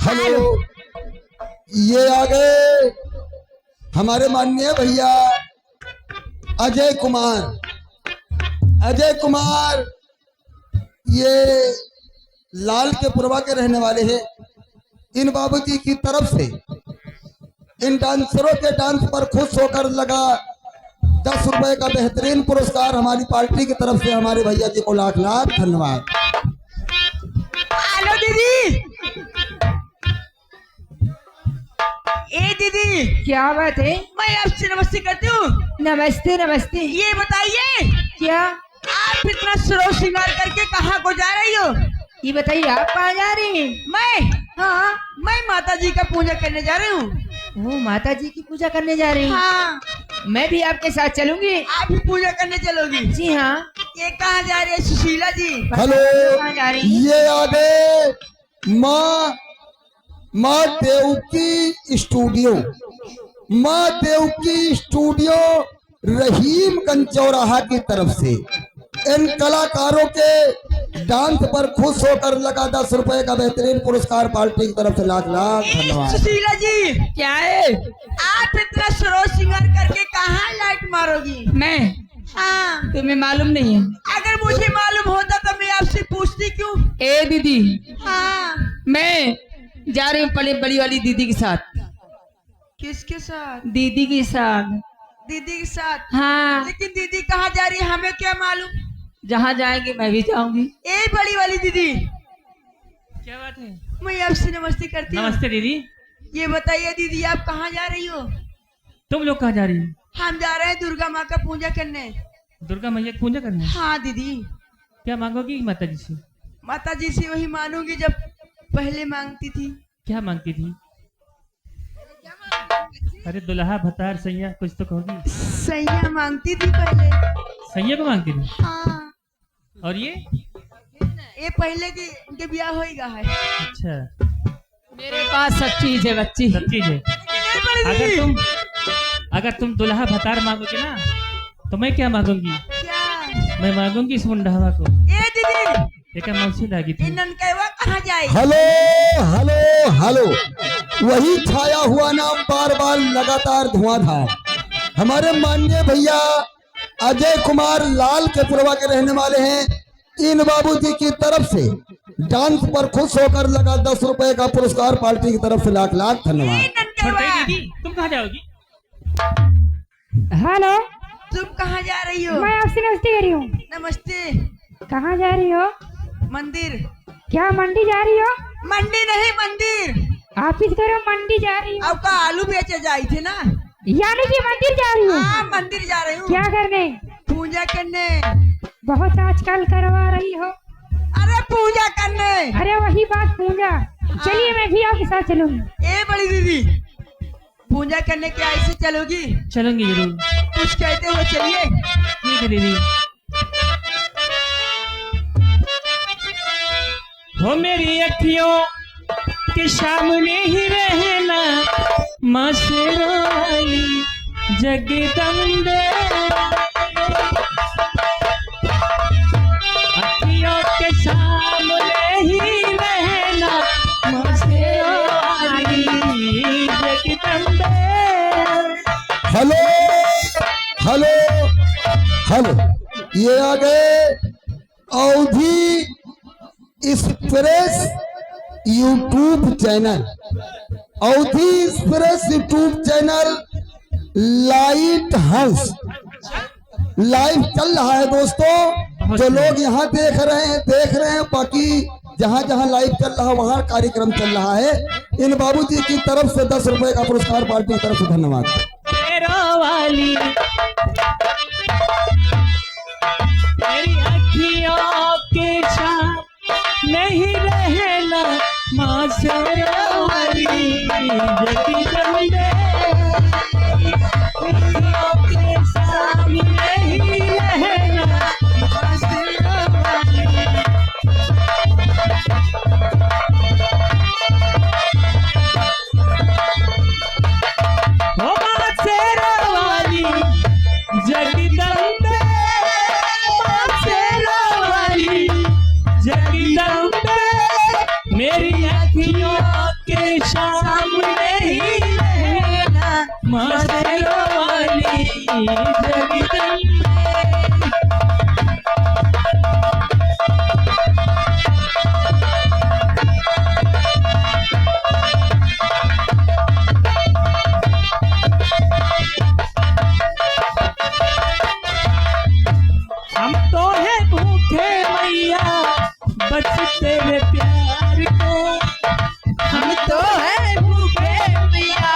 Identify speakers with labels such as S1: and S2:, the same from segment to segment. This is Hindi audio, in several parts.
S1: हेलो, ये आ गए हमारे माननीय भैया अजय कुमार। अजय कुमार ये लाल के पुरवा के रहने वाले हैं। इन बाबूजी की तरफ से इन डांसरों के डांस पर खुश होकर लगा 10 रुपए का बेहतरीन पुरस्कार हमारी पार्टी की तरफ से हमारे भैया जी को लाख लाख धन्यवाद।
S2: हेलो दीदी। ए दीदी,
S3: क्या बात है?
S2: मैं आपसे नमस्ते करती हूँ।
S3: नमस्ते नमस्ते।
S2: ये बताइए,
S3: क्या
S2: आप इतना सुरो श्रृंगार करके कहाँ को जा रही हो?
S3: ये बताइए, आप कहाँ जा रही हैं?
S2: मैं माता जी का पूजा करने जा रही हूँ।
S3: वो माता जी की पूजा करने जा रही हैं?
S2: हाँ,
S3: मैं भी आपके साथ चलूंगी।
S2: आप भी पूजा करने चलोगी?
S3: जी हाँ।
S2: ये कहाँ जा रही है सुशीला जी?
S1: हेलो,
S3: कहाँ जा रही हैं?
S1: ये आ गए माँ देवकी स्टूडियो। माँ देवकी स्टूडियो रहीमगंज चौराहा की तरफ से इन कलाकारों के डांस पर खुश होकर लगा 10 रुपए का बेहतरीन पुरस्कार पार्टी की तरफ से लाख लाख धन्यवाद।
S2: सुशीला जी,
S3: क्या है?
S2: आप इतना सुरो श्रृंगार करके कहाँ लाइट मारोगी?
S3: मैं?
S2: हाँ,
S3: तुम्हें मालूम नहीं है?
S2: अगर मुझे मालूम होता तो मैं आपसे पूछती क्यों?
S3: ए दीदी,
S2: हाँ,
S3: मैं जा रही हूँ बड़ी बड़ी वाली दीदी के साथ।
S2: किसके साथ?
S3: दीदी के साथ।
S2: दीदी के साथ?
S3: हाँ,
S2: लेकिन दीदी कहाँ जा रही है हमें क्या मालूम?
S3: जहाँ जाएंगे मैं भी जाऊंगी।
S2: ए बड़ी वाली दीदी,
S3: क्या बात है?
S2: मैं आपसे नमस्ते करती हूँ।
S4: नमस्ते दीदी।
S2: ये बताइए दीदी, आप कहाँ जा रही हो?
S4: तुम लोग कहाँ जा रही हो?
S2: हम जा रहे हैं दुर्गा माँ का पूजा करने।
S4: दुर्गा मैया की पूजा करने?
S2: हाँ दीदी,
S4: क्या मांगोगी माता जी से?
S2: माता जी से वही मानूंगी जब पहले मांगती थी।
S4: क्या मांगती थी? अरे दुल्हा भतार सैया कुछ तो कहोगी।
S2: सैया मांगती थी पहले।
S4: सैया को मांगती थी?
S2: हाँ,
S4: और ये?
S2: ये पहले की उनके ब्याह होएगा है।
S4: अच्छा,
S3: मेरे पास सब चीज है बच्ची।
S4: सब चीज है।
S2: ए बड़ी दीदी,
S4: अगर तुम दुल्हा भतार मांगोगे ना तो मैं क्या मांगूंगी?
S2: क्या?
S4: मैं मांगूंगी इस मुंडावा को।
S2: ए दीदी,
S4: एक मौसी लागी
S2: ये
S4: थी।
S2: ननकैवा कहाँ जाएगी?
S1: हेलो हेलो हेलो, वही छाया हुआ नाम बार बार लगातार धुआंधार। हमारे माननीय भैया अजय कुमार लाल के पुरवा के रहने वाले हैं। इन बाबूजी की तरफ से डांस पर खुश होकर लगा 10 रुपए का पुरस्कार पार्टी की तरफ से लाख लाख धन्यवाद।
S4: छोड़ दे दीदी, तुम कहाँ जाओगी?
S3: हेलो,
S2: तुम कहाँ जा रही हो?
S3: मैं आपसे नमस्ते कर रही हूँ।
S2: नमस्ते।
S3: कहाँ जा रही हो?
S2: मंदिर।
S3: क्या मंडी जा रही हो?
S2: मंडी नहीं, मंदिर।
S3: ऑफिस करो, मंडी जा रही हो?
S2: अब का आलू बेचे जाए थे ना।
S3: यानी कि मंदिर जा रही हो?
S2: हाँ, मंदिर जा रही हूँ।
S3: क्या करने?
S2: पूजा करने।
S3: बहुत आजकल करवा रही हो।
S2: अरे पूजा करने।
S3: अरे वही बात पूजा। चलिए मैं भी आपके साथ चलूंगी।
S2: ए बड़ी दीदी, पूजा करने क्या ऐसे चलोगी?
S4: चलूंगी जरूर।
S2: कुछ कहते हो चलिए।
S4: ठीक है दीदी। हो मेरी अखियों के सामने ही रहना माँ शेरावाली जगदम्बे। अखियों के सामने ही रहना माँ Sherawali Jagdambe.
S1: Hello hello hello, ये आ गए अवधि एक्सप्रेस यूट्यूब चैनल। अवधि express YouTube channel light house live चल रहा है दोस्तों। जो लोग यहाँ देख रहे हैं, बाकी जहाँ जहाँ लाइव चल रहा है वहाँ कार्यक्रम चल रहा है। इन बाबूजी की तरफ से 10 रुपए का पुरस्कार पार्टी की तरफ से धन्यवाद।
S4: वाली मेरी अखियों के साथ नहीं रहना माँ शेरावाली जगदम्बे। अखियों के सामने ही रहना माँ शेरावाली। ओ माँ शेरावाली जगदम्बे, माँ शेरावाली जगदम्बे, मेरी अखियों के सामने ही रहना माँ शेरों वाली जगदम्बे। हम तो है भूखे मैया बस तेरे प्यार को।
S2: हम तो है भूखे मैया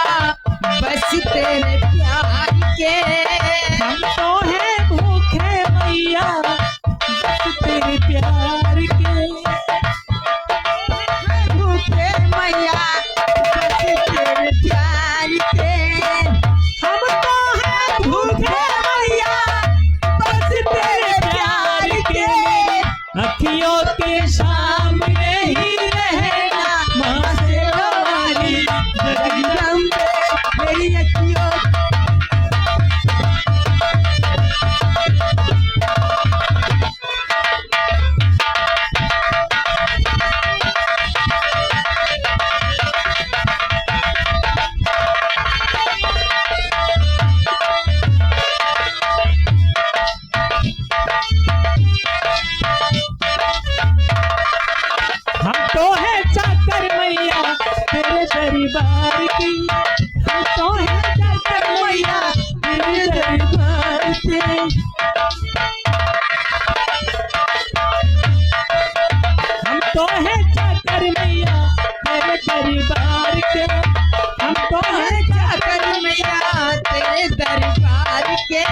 S2: बस तेरे प्यार के।
S4: हम तो है भूखे मैया बस तेरे प्यार के।
S2: भूखे मैया बस तेरे प्यार के।
S4: हम तो है भूखे मैया बस तेरे प्यार के। अखियों के सामने ही रहना माँ शेरों वाली जगदम्बे।
S2: मेरी अखियों
S4: हम तो है चाकर मैया तेरे दरबार की। हम तो है चाकर मैया तेरे दरबार के। हम तो है चाकर मैया तेरे दरबार के। हम तो है
S2: जाकर मैया तेरे दरबार के।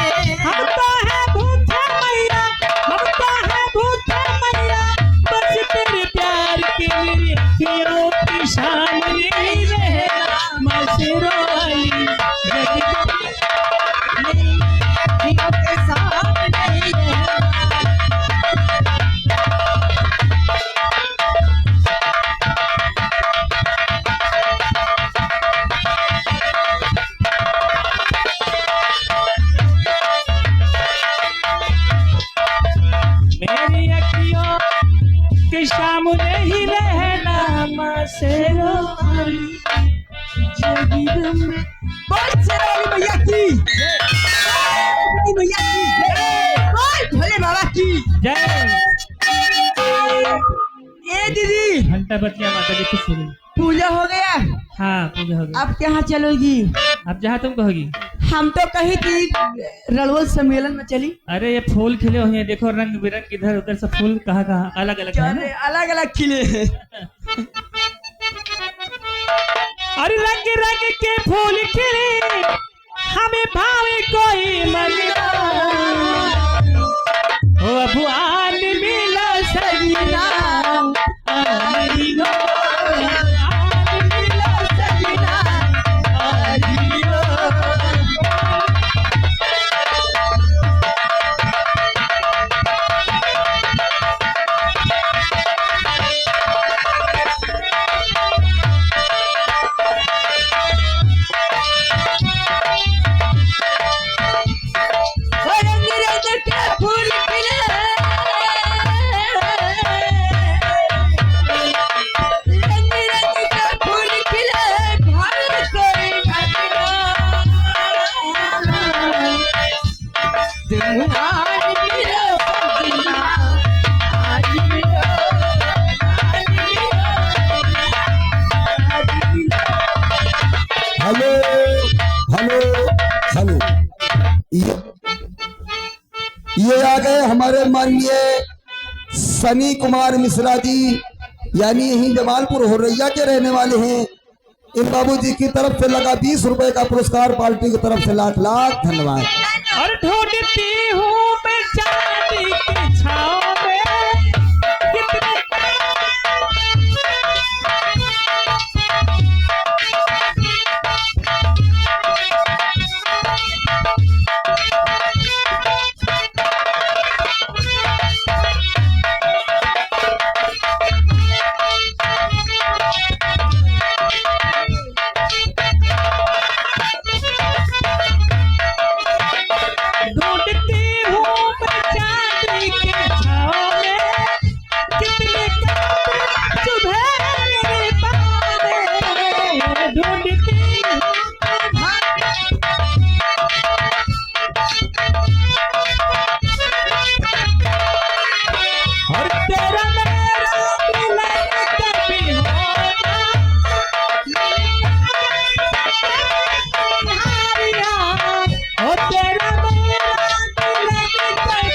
S4: हम तो है भूखे मैया। हम तो है भूखे मैया बस तेरे प्यार के। मेरी अखियों की सामने ही रहना माँ शेरों वाली जगदम्बे।
S2: मेरी अखियों के सामने ही रहना।
S4: मेरी अखियों के सामने ही रहना माँ शेरों वाली जगदम्बे।
S2: बोल शेरावाली मैया की शेरावाली मैया की बोल भोले बाबा की।
S4: जय।
S2: ए दीदी
S4: घंटा बतिया माता जी खुश हो गई।
S2: पूजा हो गया
S4: हाँ पूजा हो गई।
S2: अब कहाँ चलोगी?
S4: अब जहाँ तुम कहोगी।
S2: हम तो कही थी रणवल सम्मेलन में चली।
S4: अरे ये फूल खिले हुए हैं, देखो रंग बिरंग इधर उधर सब फूल कहाँ कहाँ अलग अलग है ना।
S2: अलग अलग खिले हैं।
S4: अरे रंग रंग के फूल खिले हमें भावे कोई मगना। ओ भगवान मिला सजना आज लो। भगवान मिला सजना आज लो।
S2: रंग रंग के फूल खिले रंग रंग के फूल खिले भावे कोई मगना। तुम आज मिलो सजना आज मिलो आज मिलो आज मिलो।
S1: Hello hello hello. ये आ गए हमारे माननीय सनी कुमार मिश्रा जी, यानी यही जमालपुर होरैया के रहने वाले हैं। इन बाबूजी की तरफ से लगा 20 रुपए का पुरस्कार, पार्टी की तरफ से लाख लाख धन्यवाद।
S4: और ढूंढती हूँ मैं चांदी की छाँव में कितने। ढूंढती हूँ मैं चांदी के छाँव में कितने ढूंढती और तेरा मेरा मिलन कभी होगा हारिया और तेरा मेरा मिलन कभी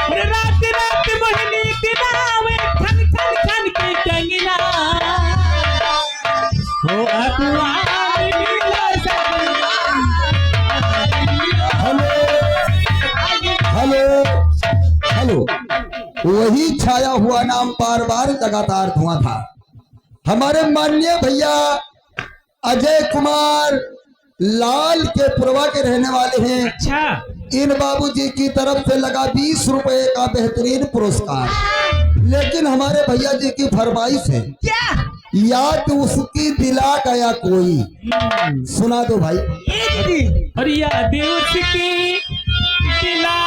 S4: और रात रात मोहिनी दिलावे खन खन खन के टंगना हो अगुआन मिला
S1: हेलो हेलो वही छाया हुआ नाम बार बार लगातार धुआं था। हमारे माननीय भैया अजय कुमार लाल के पुरवा के रहने वाले हैं।
S4: अच्छा
S1: इन बाबूजी की तरफ से लगा 20 रुपए का बेहतरीन पुरस्कार, लेकिन हमारे भैया जी की फरमाइश है
S2: क्या
S1: याद उसकी दिला गया कोई। सुना दो भाई।
S4: और याद उसकी दिला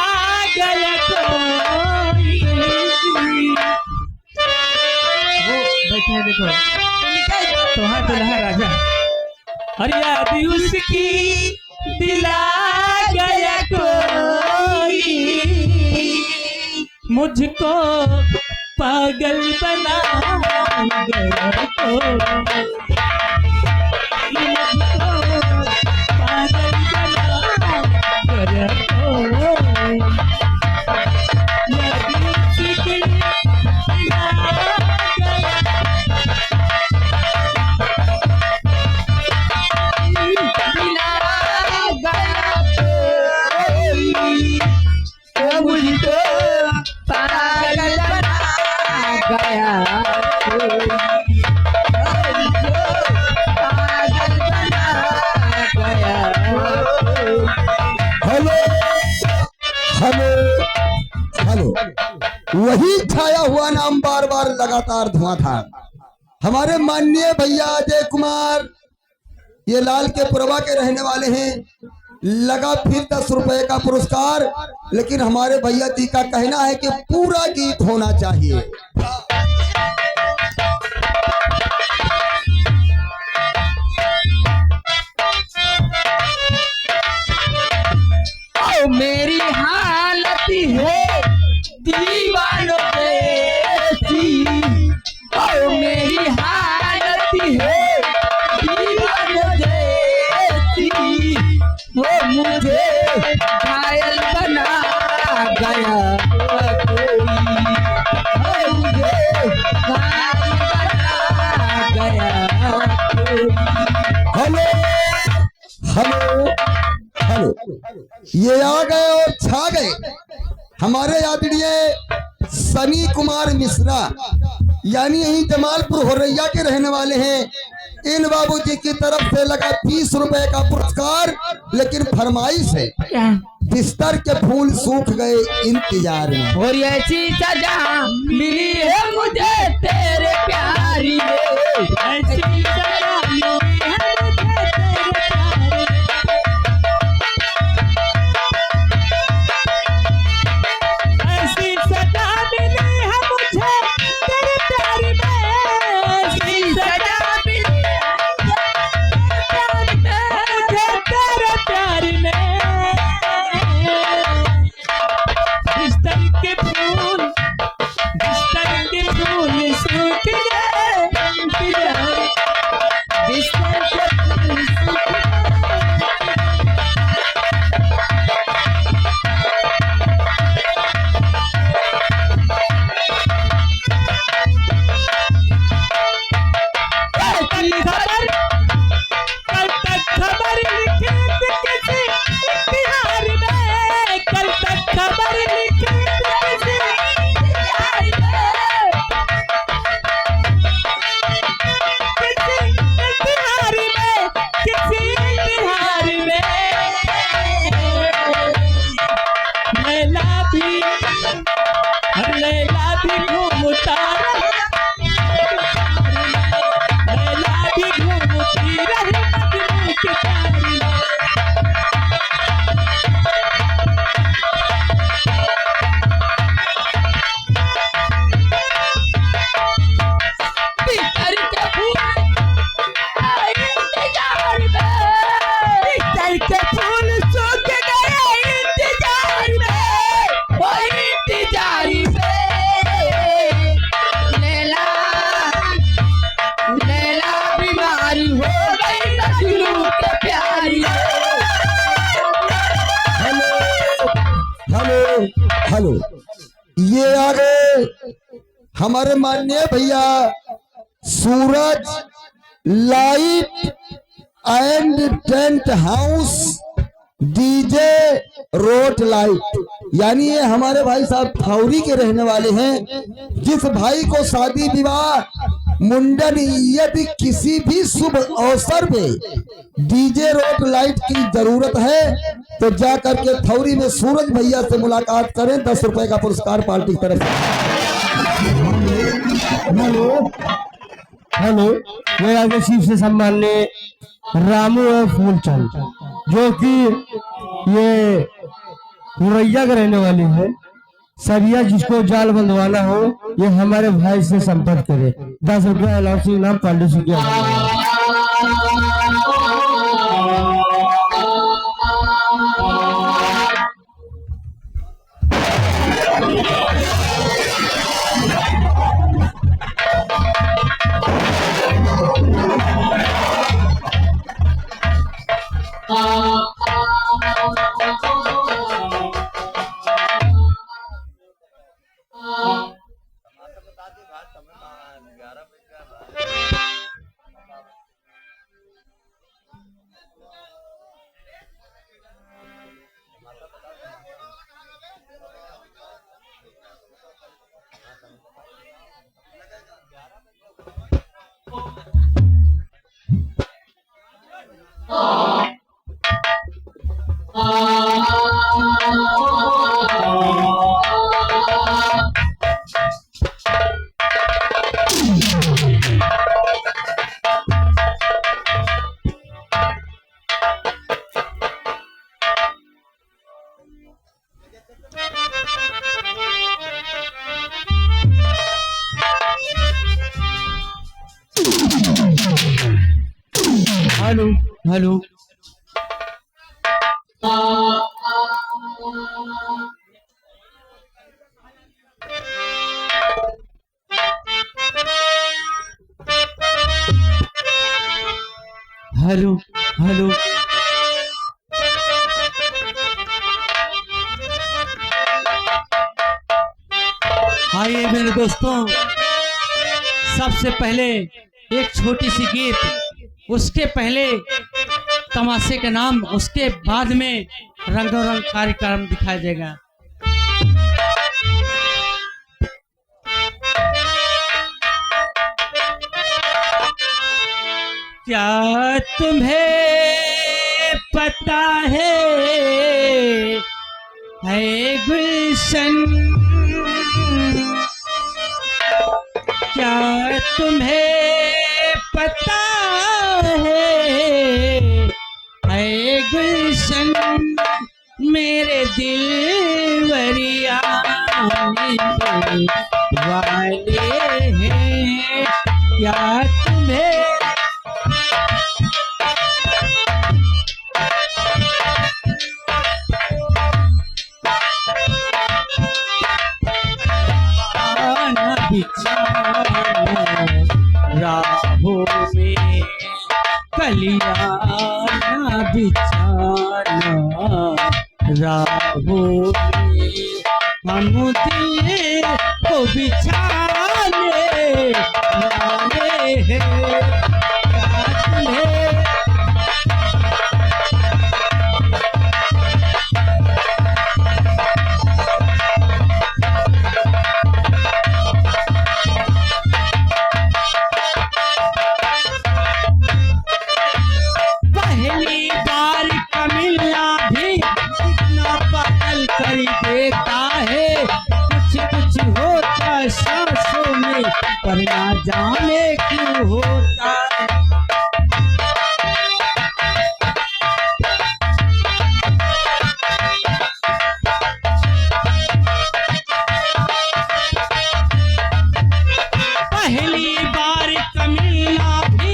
S4: गया कोई वो बैठे हैं देखो तुम्हारा दुल्हा राजा और याद उसकी दिला गया कोई मुझको पागल बना गया कोई मुझको पागल बना गया कोई याद उसकी दिला गया
S2: मुझको पागल बना गया पागल बना गया
S1: हेलो हेलो हेलो वही छाया हुआ नाम बार बार लगातार धुआं था। हमारे माननीय भैया अजय कुमार ये लाल के पुरवा के रहने वाले हैं। लगा फिर 10 रुपए का पुरस्कार, लेकिन हमारे भैया जी का कहना है कि पूरा गीत होना चाहिए।
S2: ओ मेरी हालत है दीवानों जैसी, ओ मेरी हालत है दीवानों जैसी, वो मुझे घायल बना गया कोई, वो मुझे घायल बना गया कोई।
S1: हेलो हेलो हेलो ये आ गए और छा गए हमारे आदरणीय सनी कुमार मिश्रा, यानी यही जमालपुर होरैया के रहने वाले हैं। इन बाबूजी की तरफ से लगा 20 रुपए का पुरस्कार, लेकिन फरमाइश है बिस्तर के फूल सूख गए इंतजार में।
S2: और ऐसी सजा मिली है मुझे तेरे प्यारी में,
S4: ऐसी सजा मिली है मुझे तेरे प्यार में। ऐसी सजा मिली है मुझे तेरे प्यार में, ऐसी सजा मिली है मुझे तेरे प्यार में। बिस्तर के फूल सूख गए इंतजार
S1: ये आ गए हमारे माननीय भैया Suraj light and tent house DJ road light, यानी ये हमारे भाई साहब थौरी के रहने वाले हैं। जिस भाई को शादी विवाह मुंडन यदि किसी भी शुभ अवसर पे डीजे रोड लाइट की जरूरत है तो जा करके थौरी में सूरज भैया से मुलाकात करें। 10 रुपए का पुरस्कार पार्टी की तरफ से।
S5: हेलो हेलो, मैं आगे शिव से सम्मान्य रामू और फूलचंद, जो कि ये मुरैया के रहने वाले हैं। सरिया जिसको जाल बंधवाना हो ये हमारे भाई से संपर्क करे। 10 रुपया अलाउंस नाम पांडे से किया। हेलो हेलो, हेलो हेलो,
S4: आइए मेरे दोस्तों, सबसे पहले एक छोटी सी गीत, उसके पहले तमाशे का नाम, उसके बाद में रंगोरंग कार्यक्रम दिखाया जाएगा। क्या तुम्हें पता है गुलशन, क्या तुम्हें पता है गुलशन, मेरे दिल वरिया वाले हैं, क्या तुम्हें राहों में कलियाना बिछाना, राहों में हम दिल को बिछाने वाले हैं, सांसों में पर ना जाने क्यों होता है। पहली बार कमीना भी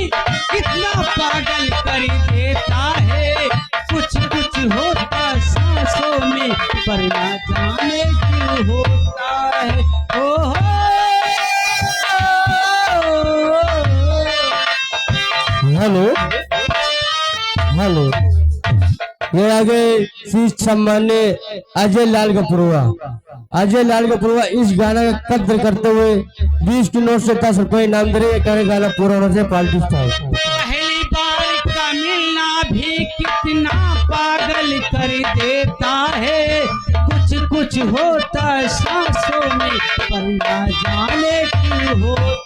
S4: कितना पागल कर देता है, कुछ कुछ होता सांसों में पर ना जाने क्यों होता है।
S5: हेलो हेलो, ये आगे शीर्ष सम्मान्य अजय लाल कपूरवा अजय लाल को पूरा इस गाना का कद्र करते हुए 20 की नोट से 10 रुपए इनाम दे रहे हैं। गाना पूरा होने से पार्टी स्टार्ट।
S4: पहली बार का मिलना भी कितना पागल कर देता है। कुछ कुछ होता सांसों में पर ना जाने क्यों होता।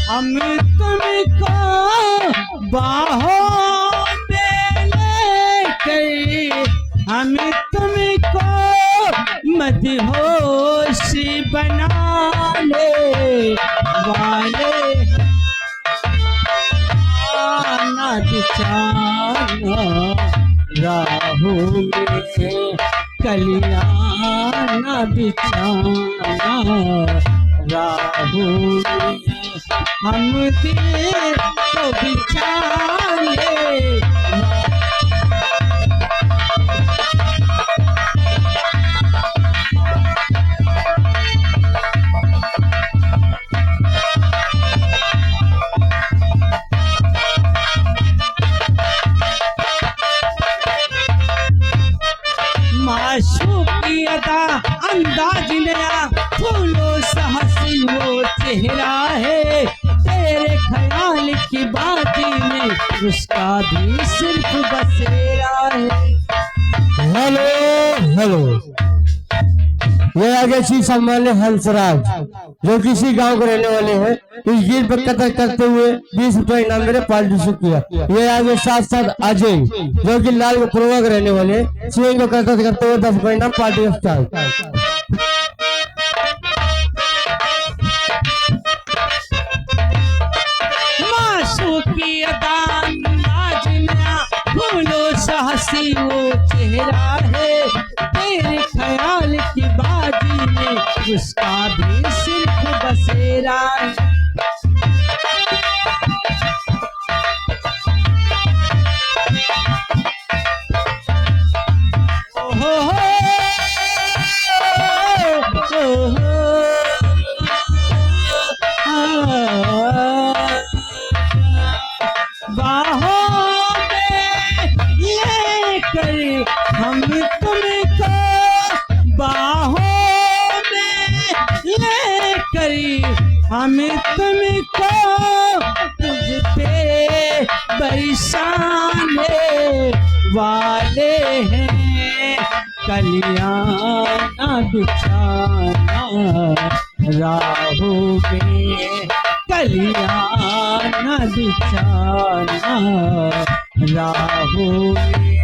S4: हम तुमको बाहों में लेके हम तुमको मदहोश बनाने वाले आना बिछाना राहों में कलियाना बिछाना राहों में हम दिल को बिछाने। माशूकी अदा अंदाज नया फूलों से हंसी वो चेहरा है। तेरे ख्याल की बाती में उसका भी सिर्फ बसेरा है।
S5: हेलो हेलो, ये आगे श्री सम्मान्य हंसराज जो किसी गांव के रहने वाले हैं। इस गीत पर कदर करते हुए 20 रुपए इनाम मेरे पार्टी से किया। ये आगे साथ साथ अजय जो कि लाल को पूर्वा के रहने वाले हैं। सिंह को कदर करते हुए 10 रुपए इनाम पार्टी स्टार्ट।
S4: माशूकी अदा अंदाज नया फूलों से हंसी वो चेहरा है। तेरे ख्याल की बाजी में उसका भी सिर्फ बसेरा है। बाहों में लेकर हम तुमको बाहों में लेकर हम तुमको तुझ पे बरसाने वाले हैं। कलियाना बिछाना राहों में कलियाना बिछाना राहों में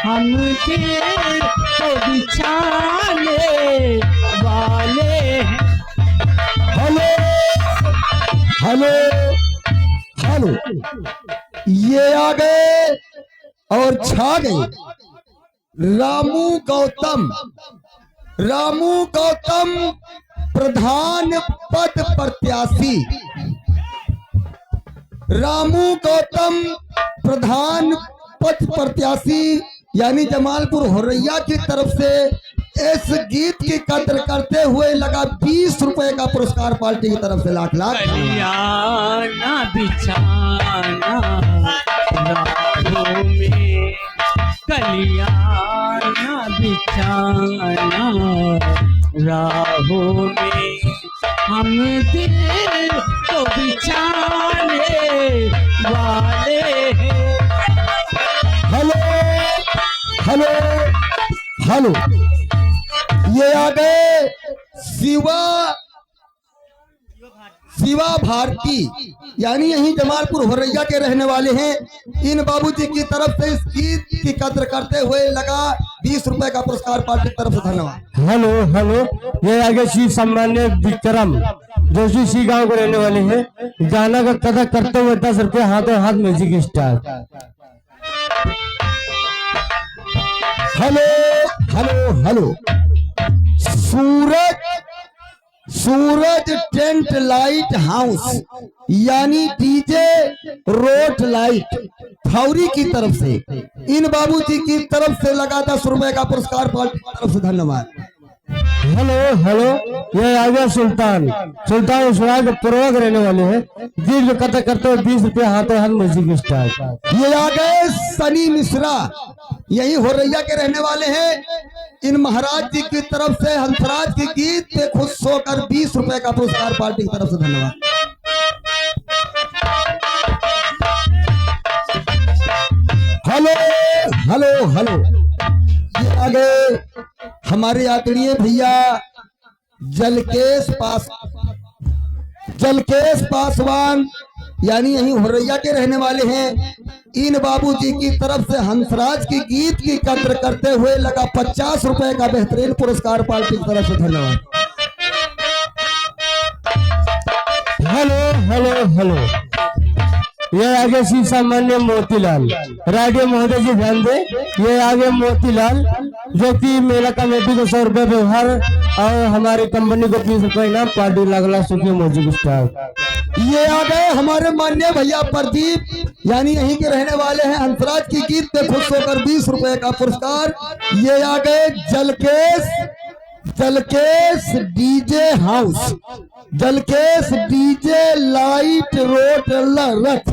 S4: हम दिल को बिछाने वाले हैं।
S1: हेलो हेलो हेलो, ये आ गए और छा गए रामू गौतम। रामू गौतम प्रधान पद प्रत्याशी। रामू गौतम प्रधान पद प्रत्याशी यानी जमालपुर होरैया की तरफ से इस गीत की कद्र करते हुए लगा 20 रुपए का पुरस्कार पार्टी की तरफ से। लाख लाख।
S4: कलियाना बिछाना राहों में कलियाना बिछाना राहों में हम दिल को बिछाने वाले हैं।
S1: हेलो हेलो हेलो, ये आ गए शिवा भारती यानी यही जमालपुर होरैया के रहने वाले हैं। इन बाबूजी की तरफ से इस गीत की कद्र करते हुए लगा 20 रुपए का पुरस्कार पार्टी की तरफ से। धन्यवाद।
S5: हेलो हेलो, ये आगे श्री सम्मान्य विक्रम जो सी गांव के रहने वाले हैं। गाना का कदर करते हुए 10 रुपए हाथों हाथ music star.
S1: Hello hello hello, Suraj tent light house यानी डीजे रोड लाइट थौरी की तरफ से इन बाबूजी की तरफ से लगा 10 रुपए का पुरस्कार पार्टी की तरफ से। धन्यवाद।
S5: हेलो हेलो, ये आ गया सुल्तान। सुल्तान उसराय के पूर्वक रहने वाले हैं। दीर्घ कथा करते हुए 20 रुपये हाथों हाथ म्यूजिक स्टार।
S1: ये आ गए सनी मिश्रा, यही होरैया के रहने वाले हैं। इन महाराज जी की तरफ से हंसराज के गीत पे खुश होकर 20 रुपए का पुरस्कार पार्टी की तरफ से। धन्यवाद। हेलो हेलो हेलो, ये आ गए हमारे आदरणीय भैया जलकेश पासवान, यानी यही होरैया के रहने वाले हैं। इन बाबूजी की तरफ से हंसराज की गीत की कद्र करते हुए लगा 50 रुपए का बेहतरीन पुरस्कार पार्टी की तरफ से। धन्यवाद।
S5: हेलो हेलो हेलो, ये आगे श्री सामान्य मोतीलाल। राडियो महोदय जी ध्यान दे, ये आगे मोतीलाल जो कि मेला कमेटी को 100 रुपए व्यवहार और हमारी कंपनी को 20 रुपए इनाम। पार्टी लगला सुखी म्यूजिक स्टार।
S1: ये आ गए हमारे माननीय भैया प्रदीप, यानी यहीं के रहने वाले हैं। हंसराज की गीत पे खुश होकर 20 रुपए का पुरस्कार। ये आ गए Jalkesh DJ house, Jalkesh DJ light road रथ,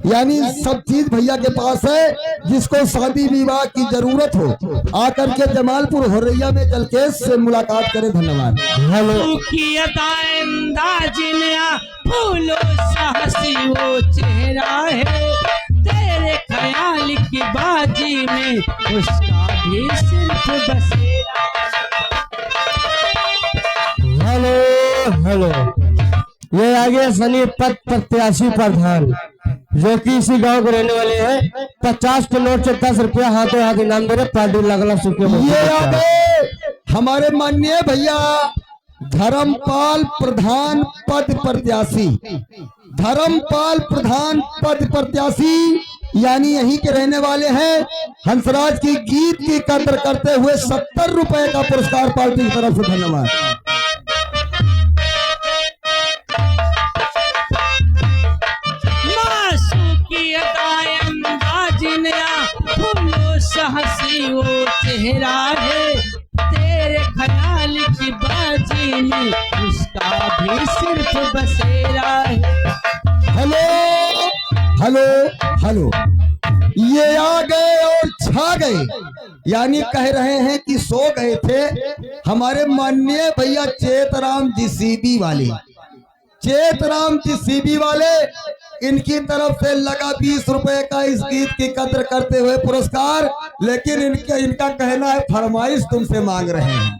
S1: यानी सब चीज भैया के पास है। जिसको शादी विवाह की जरूरत हो आकर के जमालपुर होरैया में जलकेश से मुलाकात करें। धन्यवाद।
S5: हेलो,
S4: फूलों सा हंसी वो चेहरा है, तेरे ख्याल की बाजी में उसका भी सिर्फ बसेरा।
S5: हेलो हेलो, ये आगे सनी पद प्रत्याशी प्रधान जो कि इसी गांव के रहने वाले हैं। 50 के नोट से 10 रुपया हाथों हाथ इनाम दे रहे। पार्टी लगला सुखी।
S1: ये आ गए हमारे माननीय भैया धर्मपाल प्रधान पद प्रत्याशी, धर्मपाल प्रधान पद प्रत्याशी, यानी यहीं के रहने वाले हैं। हंसराज की गीत की कद्र करते हुए 70 रुपए का पुरस्कार पार्टी की तरफ से। धन्यवाद।
S4: हंसी वो चेहरा है, तेरे ख्याल की बाजी में उसका भी सिर्फ बसेरा है।
S1: हेलो हेलो हेलो, ये आ गए और छा गए, यानी कह रहे हैं कि सो गए थे। हमारे माननीय भैया चेतराम जी सीबी वाले, चेतराम जी सीबी वाले, इनकी तरफ से लगा 20 रुपए का इस गीत की कद्र करते हुए पुरस्कार। लेकिन इनका कहना है फरमाइश तुमसे मांग रहे हैं।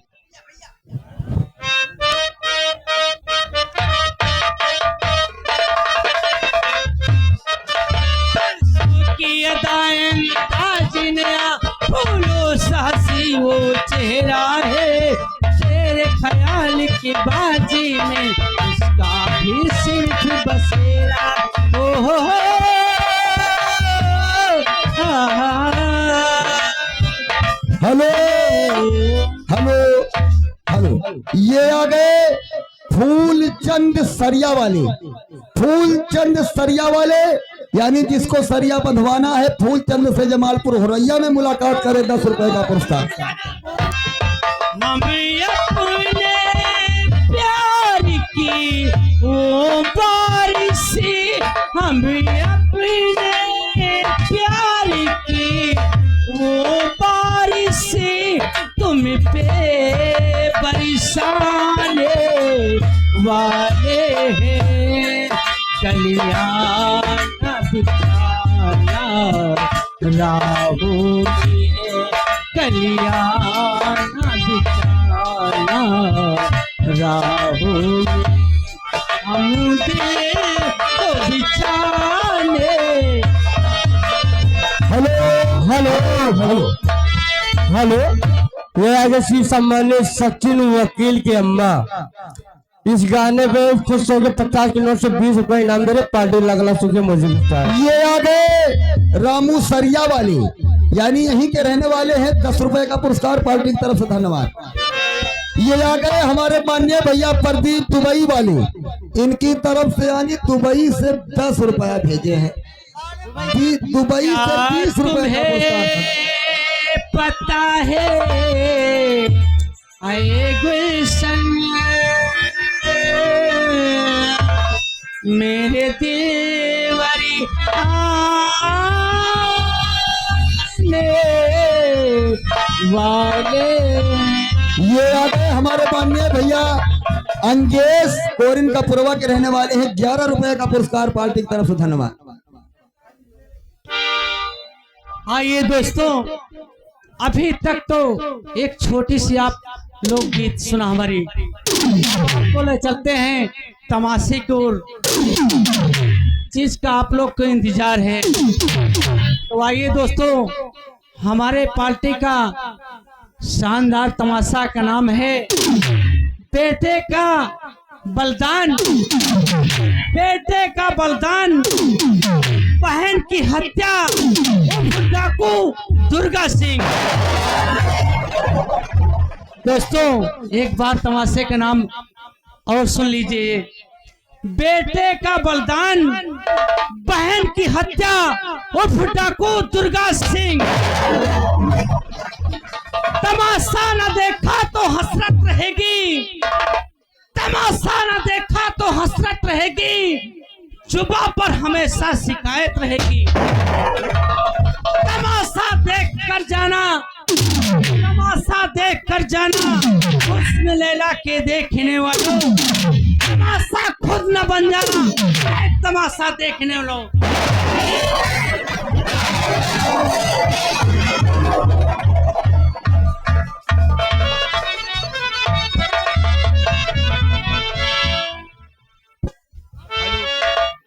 S4: फूलों सा हंसी वो चेहरा है, तेरे ख्याल की बाजी में उसका भी सिर्फ बसेरा। ओहो
S1: हेलो हेलो हेलो, ये आ गए फूलचंद सरिया वाले, फूलचंद सरिया वाले, यानी जिसको सरिया बंधवाना है फूलचंद से जमालपुर होरैया में मुलाकात करे। 10 रुपए का पुरस्कार।
S4: प्यार की वो बारिश, हम अपने प्यार की वो बारिश तुम पे बरसाने वाले हैं। कलियां न बिछाना राहों में, कलियां न बिछाना राहों में, हम दिल को बिछाने।
S5: हेलो हेलो हेलो हेलो, ये आगे श्री सम्मानित सचिन वकील की अम्मा। इस गाने पे खुश होकर 50 के नोट से 20 रुपए इनाम दे रहे। पार्टी लगला सुखे मौजूद था।
S1: ये आ गए रामू सरिया वाले, यानी यहीं के रहने वाले हैं। 10 रुपए का पुरस्कार पार्टी की तरफ से। धन्यवाद। ये आ गए हमारे माननीय भैया प्रदीप दुबई वाले, इनकी तरफ से यानी दुबई से 10 रुपया भेजे हैं। दुबई से 20 रुपए का पुरस्कार।
S4: पता है आए गुलशन मेरे दिलवरी आने वाले।
S1: ये आ गए हमारे माननीय भैया अंगेश कोरिन का पुरवा के रहने वाले हैं। 11 रुपए का पुरस्कार पार्टी की तरफ से, धन्यवाद।
S4: आइए दोस्तों, अभी तक तो एक छोटी सी आप लोग गीत सुना हमारी, बोले चलते हैं तमाशे की ओर, चीज का आप लोग को इंतजार है। तो आइए दोस्तों, हमारे पार्टी का शानदार तमाशा का नाम है बेटे का बलिदान। बेटे का बलिदान, बहन की हत्या, डाकू दुर्गा सिंह। दोस्तों एक बार तमाशे का नाम और सुन लीजिए। बेटे का बलिदान, बहन की हत्या, उर्फ डाकू दुर्गा सिंह। तमाशा न देखा तो हसरत रहेगी, तमाशा न देखा तो हसरत रहेगी, जुबा पर हमेशा शिकायत रहेगी। तमाशा देख कर जाना, तमाशा देख कर जाना, हुस्न लैला के देखने वालों, तमाशा खुद न बन जाना तमाशा देखने वालों।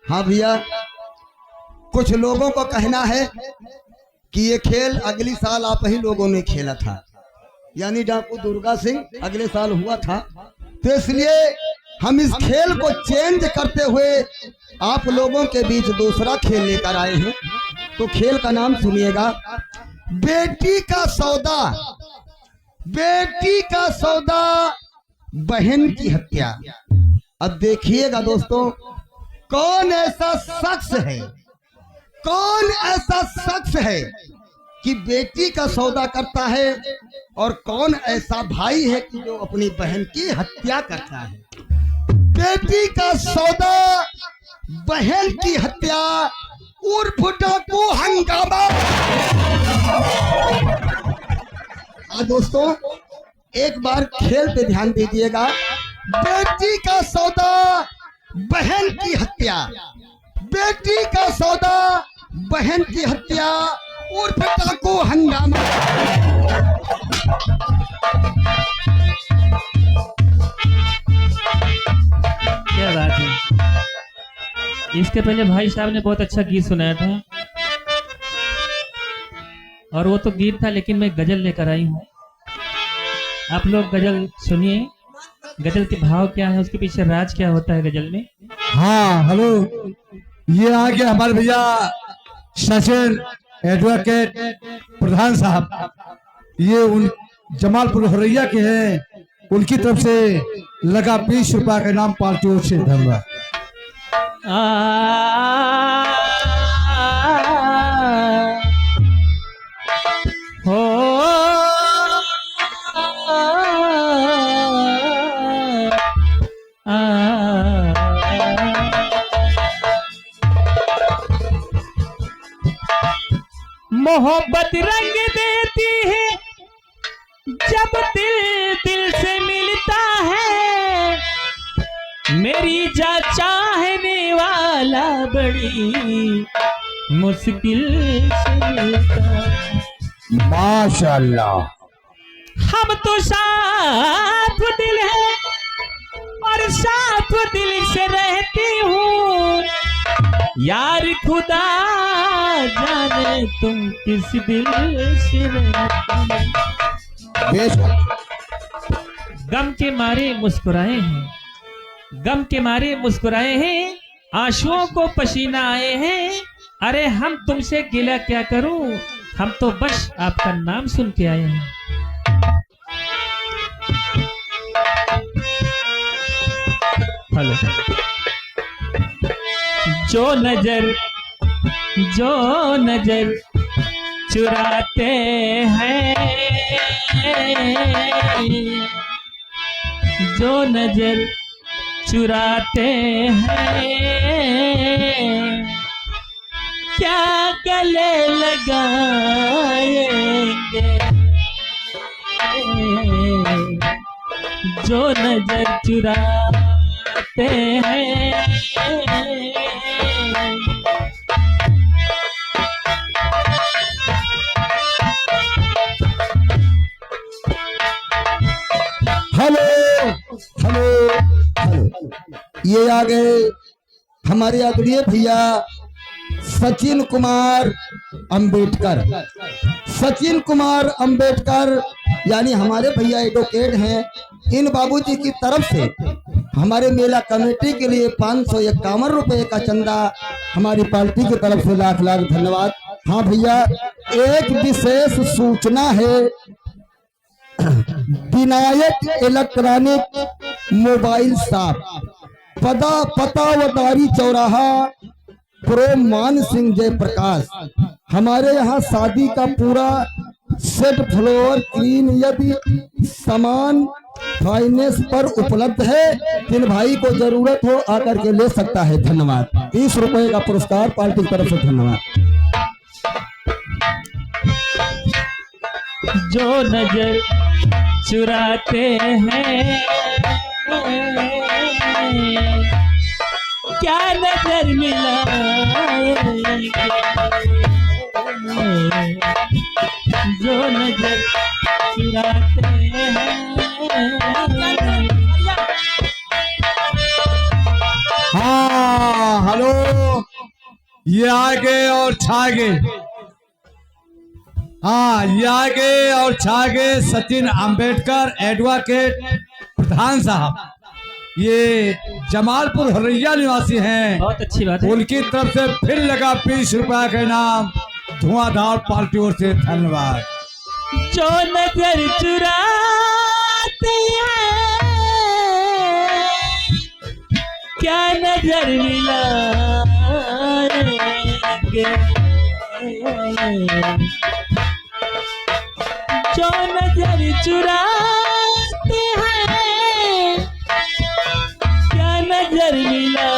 S1: हाँ भैया, कुछ लोगों को कहना है कि ये खेल अगली साल आप ही लोगों ने खेला था, यानी डाकू दुर्गा सिंह अगले साल हुआ था। तो इसलिए हम इस खेल को चेंज करते हुए आप लोगों के बीच दूसरा खेल लेकर आए हैं। तो खेल का नाम सुनिएगा, बेटी का सौदा। बेटी का सौदा, बहन की हत्या। अब देखिएगा दोस्तों, कौन ऐसा शख्स है, कौन ऐसा शख्स है कि बेटी का सौदा करता है, और कौन ऐसा भाई है कि जो अपनी बहन की हत्या करता है। बेटी का सौदा, बहन की हत्या, उर्फ डाकू हंगामा। दोस्तों एक बार खेल पे ध्यान दीजिएगा। बेटी का सौदा, बहन की हत्या। बेटी का सौदा, बहन की हत्या, उर्फ डाकू हंगामा।
S6: क्या बात है। इसके पहले भाई साहब ने बहुत अच्छा गीत सुनाया था, और वो तो गीत था, लेकिन मैं गजल लेकर आई हूँ। आप लोग गजल सुनिए, गजल के भाव क्या है, उसके पीछे राज क्या होता है गजल में।
S5: हाँ हेलो, ये आ गया हमारे भैया सचिन एडवोकेट प्रधान साहब। ये उन जमालपुर हरैया के हैं, उनकी तरफ से लगा 20 रुपया का नाम पार्टी ओर से, धन्यवाद।
S6: मोहब्बत रंग देती है जब दिल दिल से मिलता है, मेरी जा चाहने वाला बड़ी मुश्किल से मिलता है।
S5: माशाअल्लाह।
S6: हम तो साफ दिल है और साफ दिल से रहती हूँ, यार खुदा जाने तुम किस दिल से रहती। गम के मारे मुस्कुराए हैं, गम के मारे मुस्कुराए हैं, आंसुओं को पसीना आए हैं। अरे हम तुमसे गिला क्या करूं, हम तो बस आपका नाम सुन के आए हैं। हेलो। जो नजर चुराते हैं जो नजर चुराते हैं क्या गले लगाएंगे, जो नजर चुराते हैं।
S1: हेलो हेलो हेलो, ये आ गए हमारे आदरणीय भैया सचिन कुमार अंबेडकर। सचिन कुमार अंबेडकर यानी हमारे भैया एडवोकेट हैं। इन बाबूजी की तरफ से हमारे मेला कमेटी के लिए 551 रुपए का चंदा हमारी पार्टी की तरफ से लाख लाख धन्यवाद। हाँ भैया, एक विशेष सूचना है। विनायक इलेक्ट्रॉनिक मोबाइल शॉप, पता वदारी चौराहा, प्रो मान सिंह जयप्रकाश। हमारे यहाँ शादी का पूरा सेट फ्लोर क्लीन यदि सामान फाइनेंस पर उपलब्ध है। जिन भाई को जरूरत हो आकर के ले सकता है। धन्यवाद। 30 रुपए का पुरस्कार पार्टी की तरफ से। धन्यवाद।
S6: जो नजर चुराते हैं क्या नजर मिलाएंगे, जो नजर चुराते हैं।
S5: हाँ हेलो, ये आगे और छागे। हाँ, ये आगे और छागे सचिन अंबेडकर एडवोकेट प्रधान साहब, ये जमालपुर हरैया निवासी हैं।
S6: बहुत अच्छी बात है।
S5: उनकी तरफ से फिर लगा 20 रुपया के नाम धुआंधार पार्टी ओर से। धन्यवाद।
S6: जो नजर चुराते हैं क्या नजर मिलाएंगे, जो नजर चुराते हैं क्या नजर मिलाएंगे।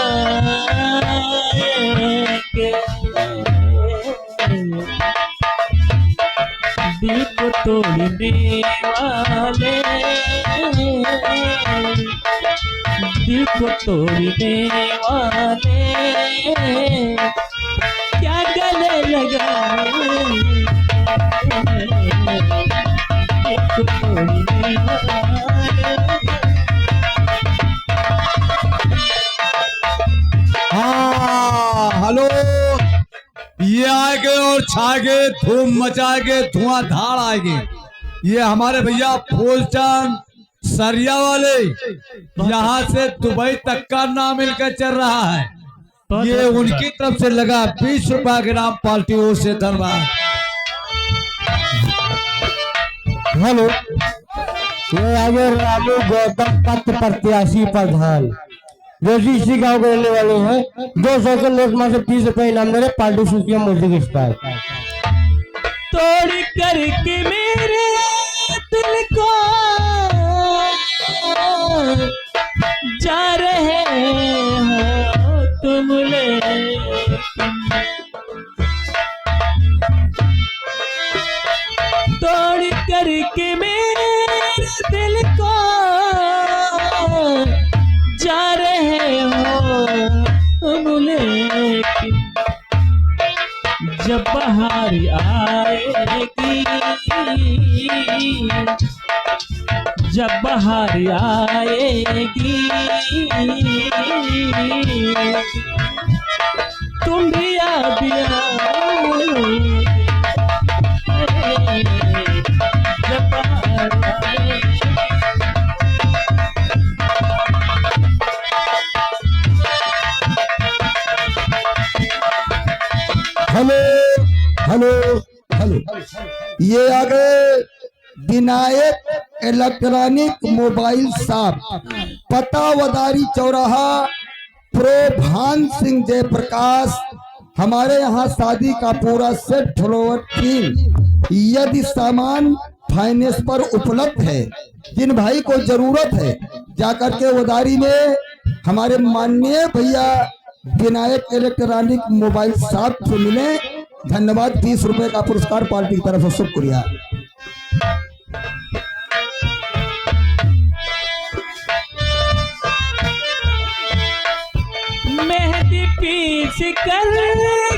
S6: दिल को तोड़ने वाले, दिल को तोड़ने वाले क्या गले लगाए, दिल को तोड़ने वाले।
S5: हाँ हेलो, ये आगे और छागे धूम मचाएंगे, धुआंधार आएंगे। ये हमारे भैया फूलचंद सरिया वाले, यहाँ से दुबई तक का नाम मिलकर चल रहा है। ये उनकी तरफ से लगा 20 रुपया के नाम पार्टी ओर से। धन्यवाद।
S1: हेलो, ये आगे रामू गौतम पत्र प्रत्याशी प्रधान जो इसी गाँव के रहने वाले हैं। 200 के नोट में से 30 रुपए इनाम दे रहे पार्टी सूचिया म्यूजिक स्टार।
S6: तोड़ करके मेरे दिल को जा रहे हो तुम लेकिन, तोड़ करके मेरे दिल को जा रहे हो तुम लेकिन, जब बहार आएगी, जब बहार आएगी तुम भी याद आओगे, जब बहार आएगी।
S1: हेलो हेलो हेलो, ये आ गए विनायक इलेक्ट्रॉनिक मोबाइल शॉप, पता वदारी चौराहा, प्रो भान सिंह जयप्रकाश। हमारे यहाँ शादी का पूरा सेट फ्लोर क्लीन यदि सामान फाइनेंस पर उपलब्ध है। जिन भाई को जरूरत है जाकर के उदारी में हमारे माननीय भैया विनायक इलेक्ट्रॉनिक मोबाइल शॉप से मिले। धन्यवाद। 20 रुपए का पुरस्कार पार्टी की तरफ से, शुक्रिया।
S4: मेहंदी पीस कर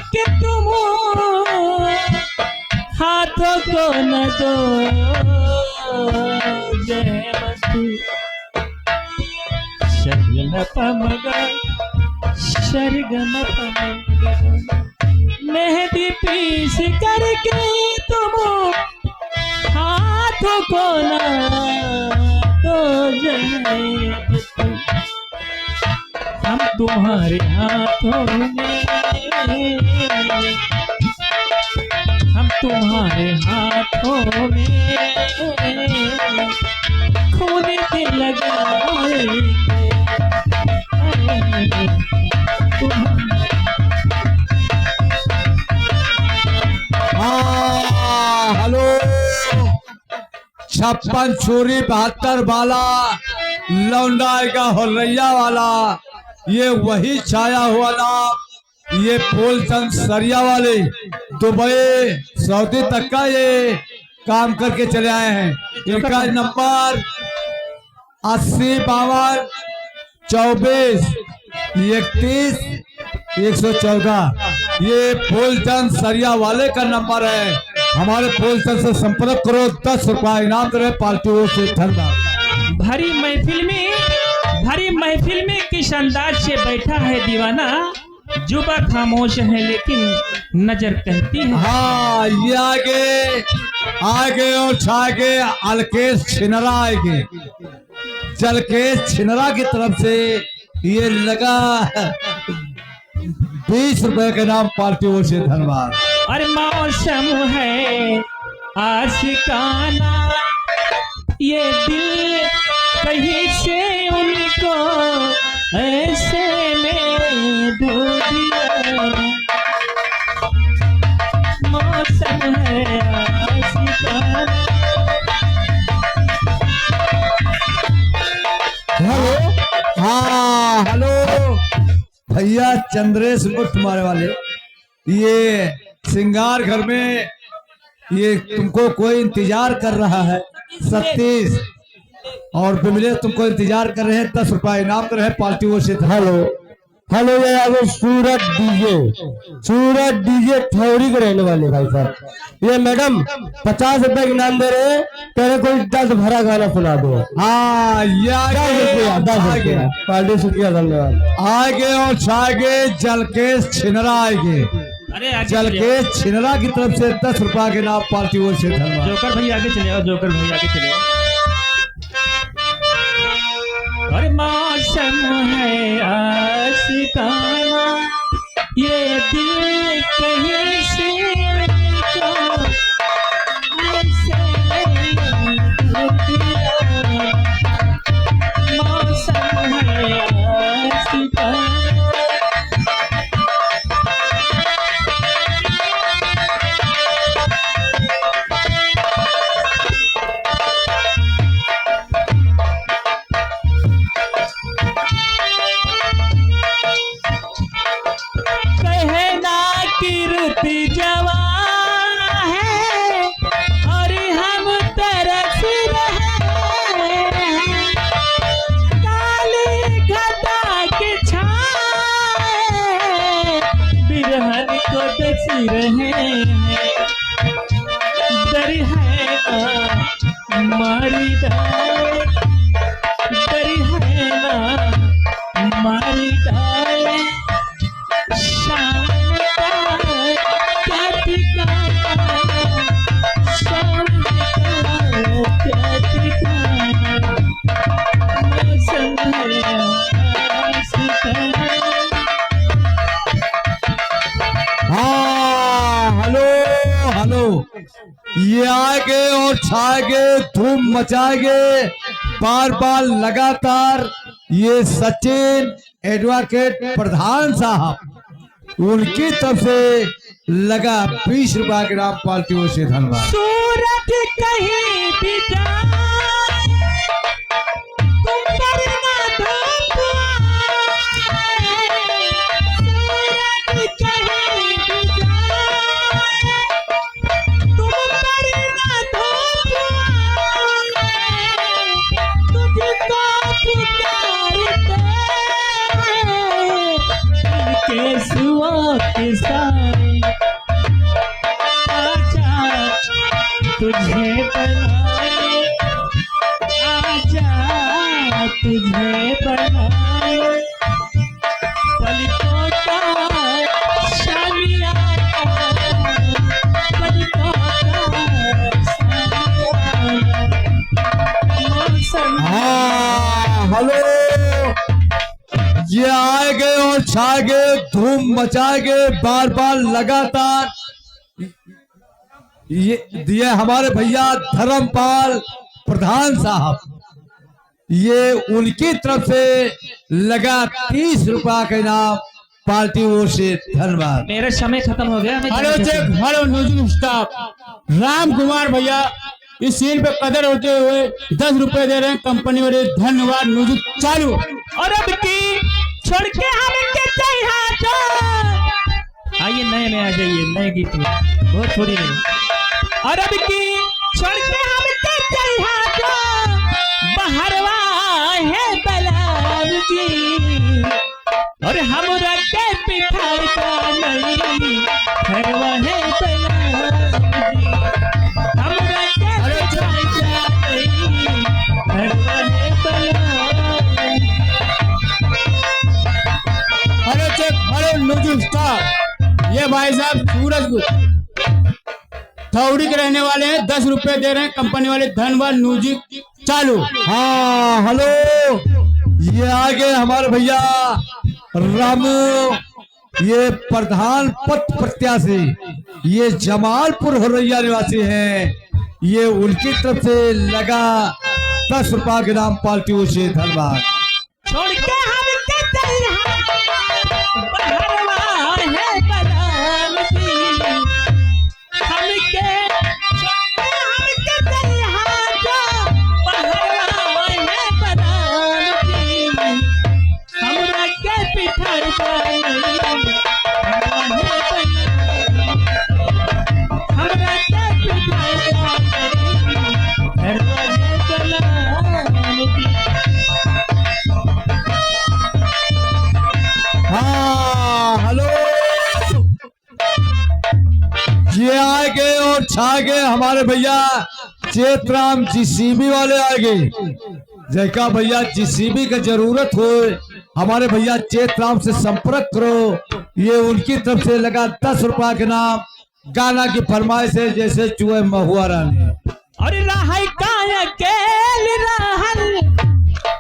S4: के तुम हाथों को न दो जय मस्तू शर्गम पमगा शर्गम पमगा मेहंदी पीस करके तुम हाथों को न दो जय मस्तू हम तुम्हारे हाथों में हम तुम्हारे हाथों में खून दिल लगाएंगे
S5: हेलो 56 छोरी 72 वाला लौंडा का होलैया वाला, ये वही छाया हुआ नाम, ये फूलचंद सरिया वाले दुबई सऊदी तक का ये काम करके चले आए हैं। इनका नंबर 80 52 24 31 114, ये फूलचंद सरिया वाले का नंबर है। हमारे फूलचंद से संपर्क करो। 10 रुपया इनाम दे रहे पार्टियों से। धन्यवाद।
S6: भरी महफिल में किस अंदाज से बैठा है दीवाना, जुबा खामोश है लेकिन नजर कहती है।
S5: हाँ, ये आगे और छागे अलकेश छिनरा आएंगे। जलकेश छिनरा की तरफ से ये लगा 20 रुपए के नाम पार्टियों से। धन्यवाद।
S6: और मौसम है आशिकाना, ये दिल कहीं से उनको ऐसे में ढूंढ दिया। मौसम है आशिकाना।
S5: हेलो, हाँ हेलो भैया चंद्रेश मुफ्त मारे वाले, ये श्रृंगार घर में ये तुमको कोई इंतजार कर रहा है। 37 और बिमले तुमको इंतजार कर रहे हैं। 10 रुपया इनाम कर रहे हैं पार्टियों से। हेलो हेलो, ये आगे सूरज डीजे थ्योरी के रहने वाले भाई साहब। ये मैडम 50 रुपए के इनाम दे रहे हैं, कह रहे कोई 10 भरा गाना सुना दो। हाँ, ये 10 रुपया पार्टी शुक्रिया। धन्यवाद। आगे और छागे जलकेश छिनरा आएंगे।
S6: अरे आगे
S5: जलकेश छिनरा की तरफ से 10 रुपया के नाम पार्टियों से। धन्यवाद।
S6: जोकर भाई आगे चले आओ, जोकर भाई आगे चले आओ। और मौसम है आशिकाना, ये दिल कहीं से उनको ऐसे ढूंढ दिया। मौसम है आशिकाना। कीर्ति जवान है और हम तरस रहे हैं, काली घटा के छाए बिरहन को दस रहे हैं। दर है ना मारी डाले, दर है ना मारी डाले, शाम
S5: ये आगे और छागे धूम मचाएंगे बार बार लगातार। ये सचिन एडवोकेट प्रधान साहब, उनकी तरफ से लगा 20 रुपया के नाम पार्टियों से। धन्यवाद।
S4: सूरज कहीं भी जाए तुम पर केसुओं के साए आजा तुझे बनाए, आजा तुझे बनाए, पलकों का शामिया, पलकों का शामिया, मौसम
S1: हाँ हेलो, ये आएंगे और छाएंगे, धूम मचाएंगे, बार बार लगातार। ये हमारे भैया धर्मपाल प्रधान साहब, ये उनकी तरफ से लगा 30 रुपया का इनाम पार्टी ओर से। धन्यवाद।
S6: मेरा समय खत्म हो गया। मैं
S5: हेलो
S6: जाना चाहता
S5: चेक,
S6: हूँ।
S5: Hello music staff, Ram Kumar भैया इस सीन पे कदर होते हुए 10 रुपए दे रहे हैं कंपनी वाले। धन्यवाद। म्यूजिक चालू।
S4: और अब की छोड़ के हम के
S6: आइए नए में आ जाइए, नए गीत में बहुत छोड़ी नहीं।
S4: और अब की छोड़ के हम के बहरवा है बलाल जी, और हम रखे पिठाई का नहीं हरवा है बलाल जी, हम रखे पिठाई का नहीं हरवा है Balal ji.
S5: Hello check, hello music staff, ये भाई साहब सूरज थौड़ी के रहने वाले हैं, 10 रुपए दे रहे हैं कंपनी वाले। धन्यवाद। म्यूजिक चालू।
S1: हाँ हेलो, ये आगे हमारे भैया रामू, ये प्रधान पद प्रत्याशी, ये जमालपुर हरैया निवासी हैं, ये उनकी तरफ से लगा 10 रुपया के नाम पार्टी ओर से। धन्यवाद।
S4: छोड़ के हम के बहरवा है बलाल जी, हमके छोड़ के बहरवा है बलाल जी, हमरा के पिठाई का नहीं हरवा है बलाल, हमरा के पिठाई का नहीं हरवा है बलाल जी।
S1: हाँ हेलो, ये आएंगे और छाएंगे हमारे भैया चेतराम जीसीबी वाले आएंगे। जैका भैया जीसीबी का जरूरत हो, हमारे भैया चेतराम से संपर्क करो। ये उनकी तरफ से लगा 10 रुपया के नाम। गाना की फरमाइश है जैसे चूहे महुआ रानी।
S4: और रहाई काया केल रहल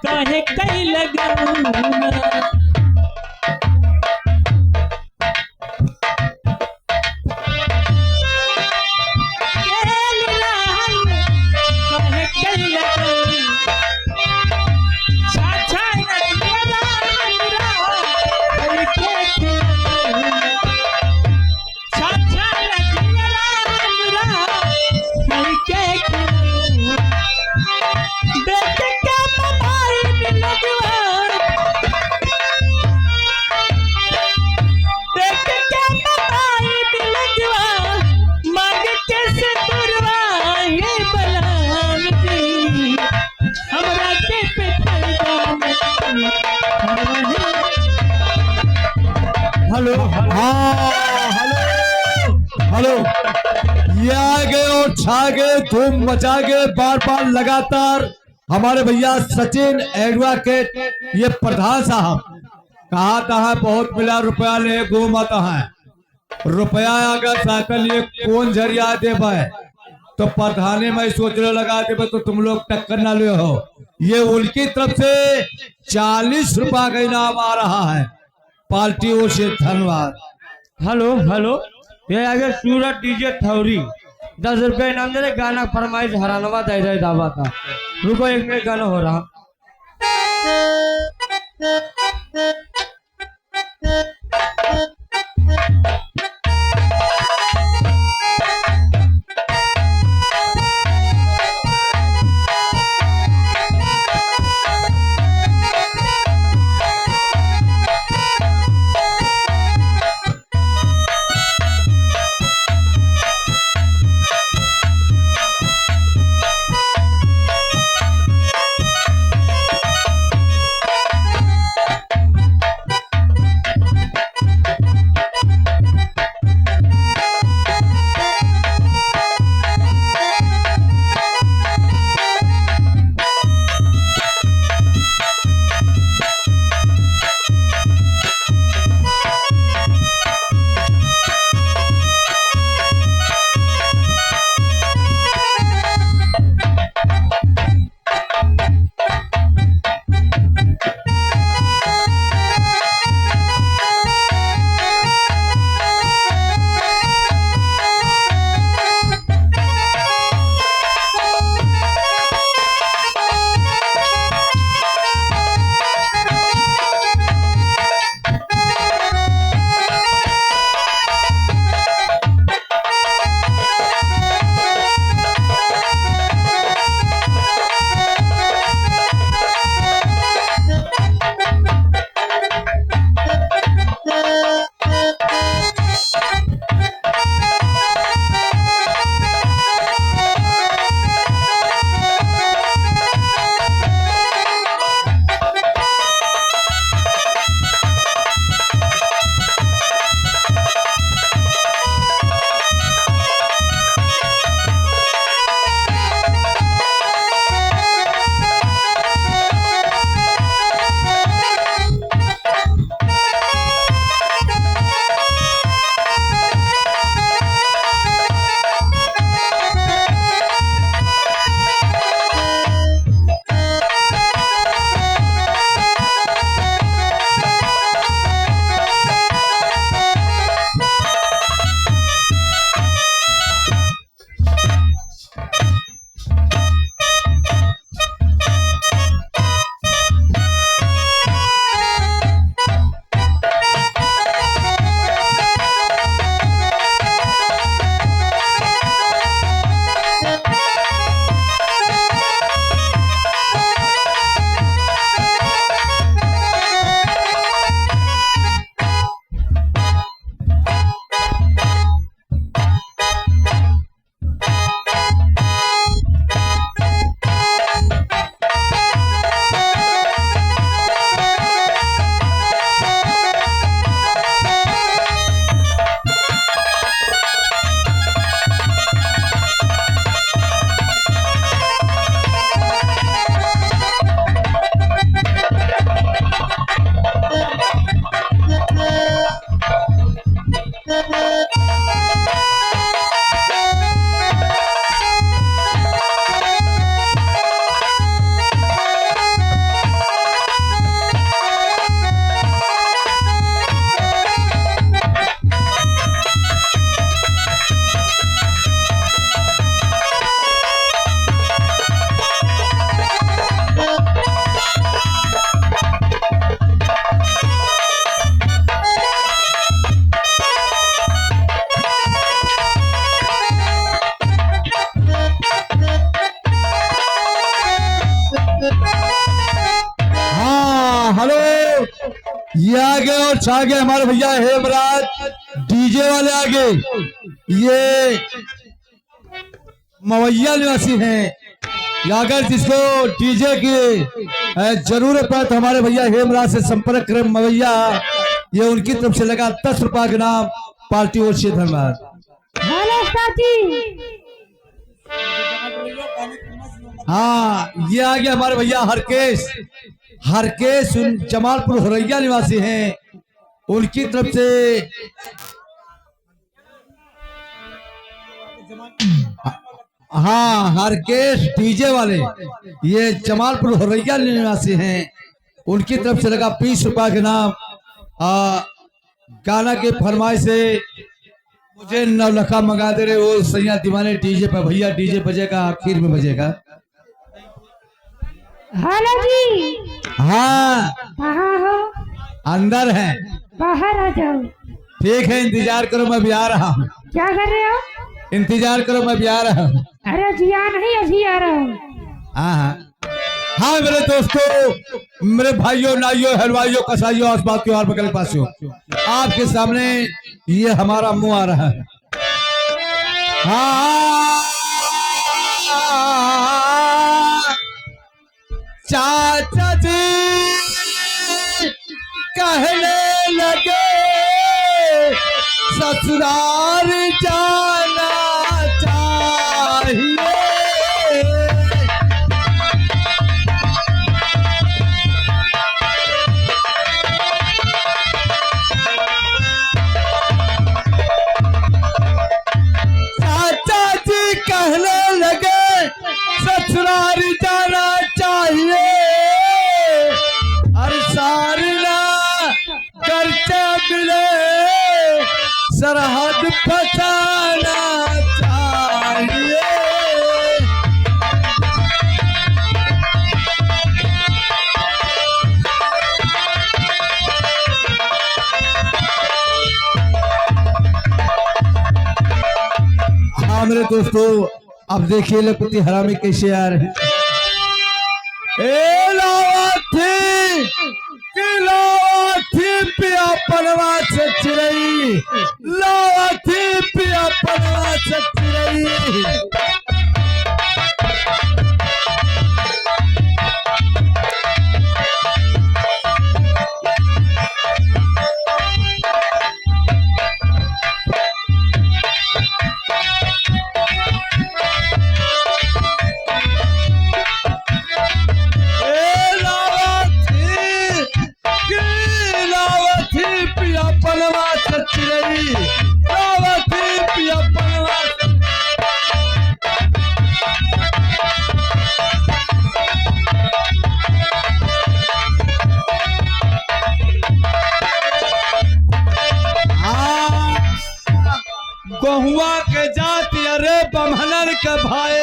S4: काहे कई लगौना, केल रहल काहे कई लगौना, छाछा नदिया हमरा कोई के खिलौना, छाछा नदिया हमरा कोई के खिलौना, देख के मोबाइल में लगवा, देख के मोबाइल में लगवा, मांग के से दुरवा ये बलाल जी, हमरा के पिठाई का नहीं हरवा
S5: हेलो
S1: हाँ हेलो हेलो, ये आगे और छागे, धूम मचागे, बार बार लगातार। हमारे भैया सचिन एडवोकेट, ये प्रधान साहब, कहा था बहुत मिला रुपया ले घूमता है, रुपया अगर साकल ये कौन जरिया दे पाए तो प्रधाने में सोचने लगा दे तो तुम लोग टक्कर ना ले हो। ये उनकी तरफ से 40 रुपया का इनाम आ रहा है पार्टी ओर से। धन्यवाद।
S5: हेलो हेलो, ये आगे सूरज डीजे थौरी 10 रुपए इनाम दे रहे। गाना फरमाइश हरानवा दे रहे दावा का। रुको, एक मिनट गाना हो रहा।
S1: ये आगे और छागे हमारे भैया हेमराज डीजे वाले आगे। ये मवैया निवासी हैं। अगर जिसको डीजे की जरूरत पड़े तो हमारे भैया हेमराज से संपर्क करें। मवैया ये उनकी तरफ से लगा 10 रुपया के नाम पार्टी और से धन्यवाद।
S3: हेलो साथी।
S1: हाँ ये आ गया हमारे भैया हरकेश। हरकेश जमालपुर हुरैया निवासी हैं। उनकी तरफ से हाँ हरकेश डीजे वाले ये जमालपुर हुरैया निवासी हैं। उनकी तरफ से लगा 20 रुपया के नाम। गाना के फरमाइश से मुझे 9 लखा मंगा दे रहे वो सैया दीवाने डीजे पे। भैया डीजे बजेगा आखिर में बजेगा।
S3: हेलो जी।
S1: हाँ
S3: कहाँ हो?
S1: अंदर है।
S3: बाहर आ जाओ।
S1: ठीक है इंतजार करो मैं भी आ रहा हूँ।
S3: क्या कर रहे हो?
S1: इंतजार करो मैं भी आ रहा हूँ।
S3: अरे जी आ नहीं अभी आ रहा हूँ।
S1: हाँ हाँ हाँ मेरे दोस्तों मेरे भाइयों नाइयों हलवाइयों कसाइयों आसपास के और बगल पासियों आपके सामने ये हमारा मुंह आ रहा है। हाँ चाचा जी कहने लगे ससुराल जाना चाहिए। चाचा जी कहने लगे ससुराल जाना चाहिए। हर साल ना खर्चा मिले सरहद फसाना चाहिए। हाँ मेरे दोस्तों अब देखिए लखपति हरामी कैसे आ रहे हैं। ए लावाथी पिया पनवा से चिरई लावाथी पिया पनवा से चिरई। गहुआ के जाति अरे बमहनन के भाई।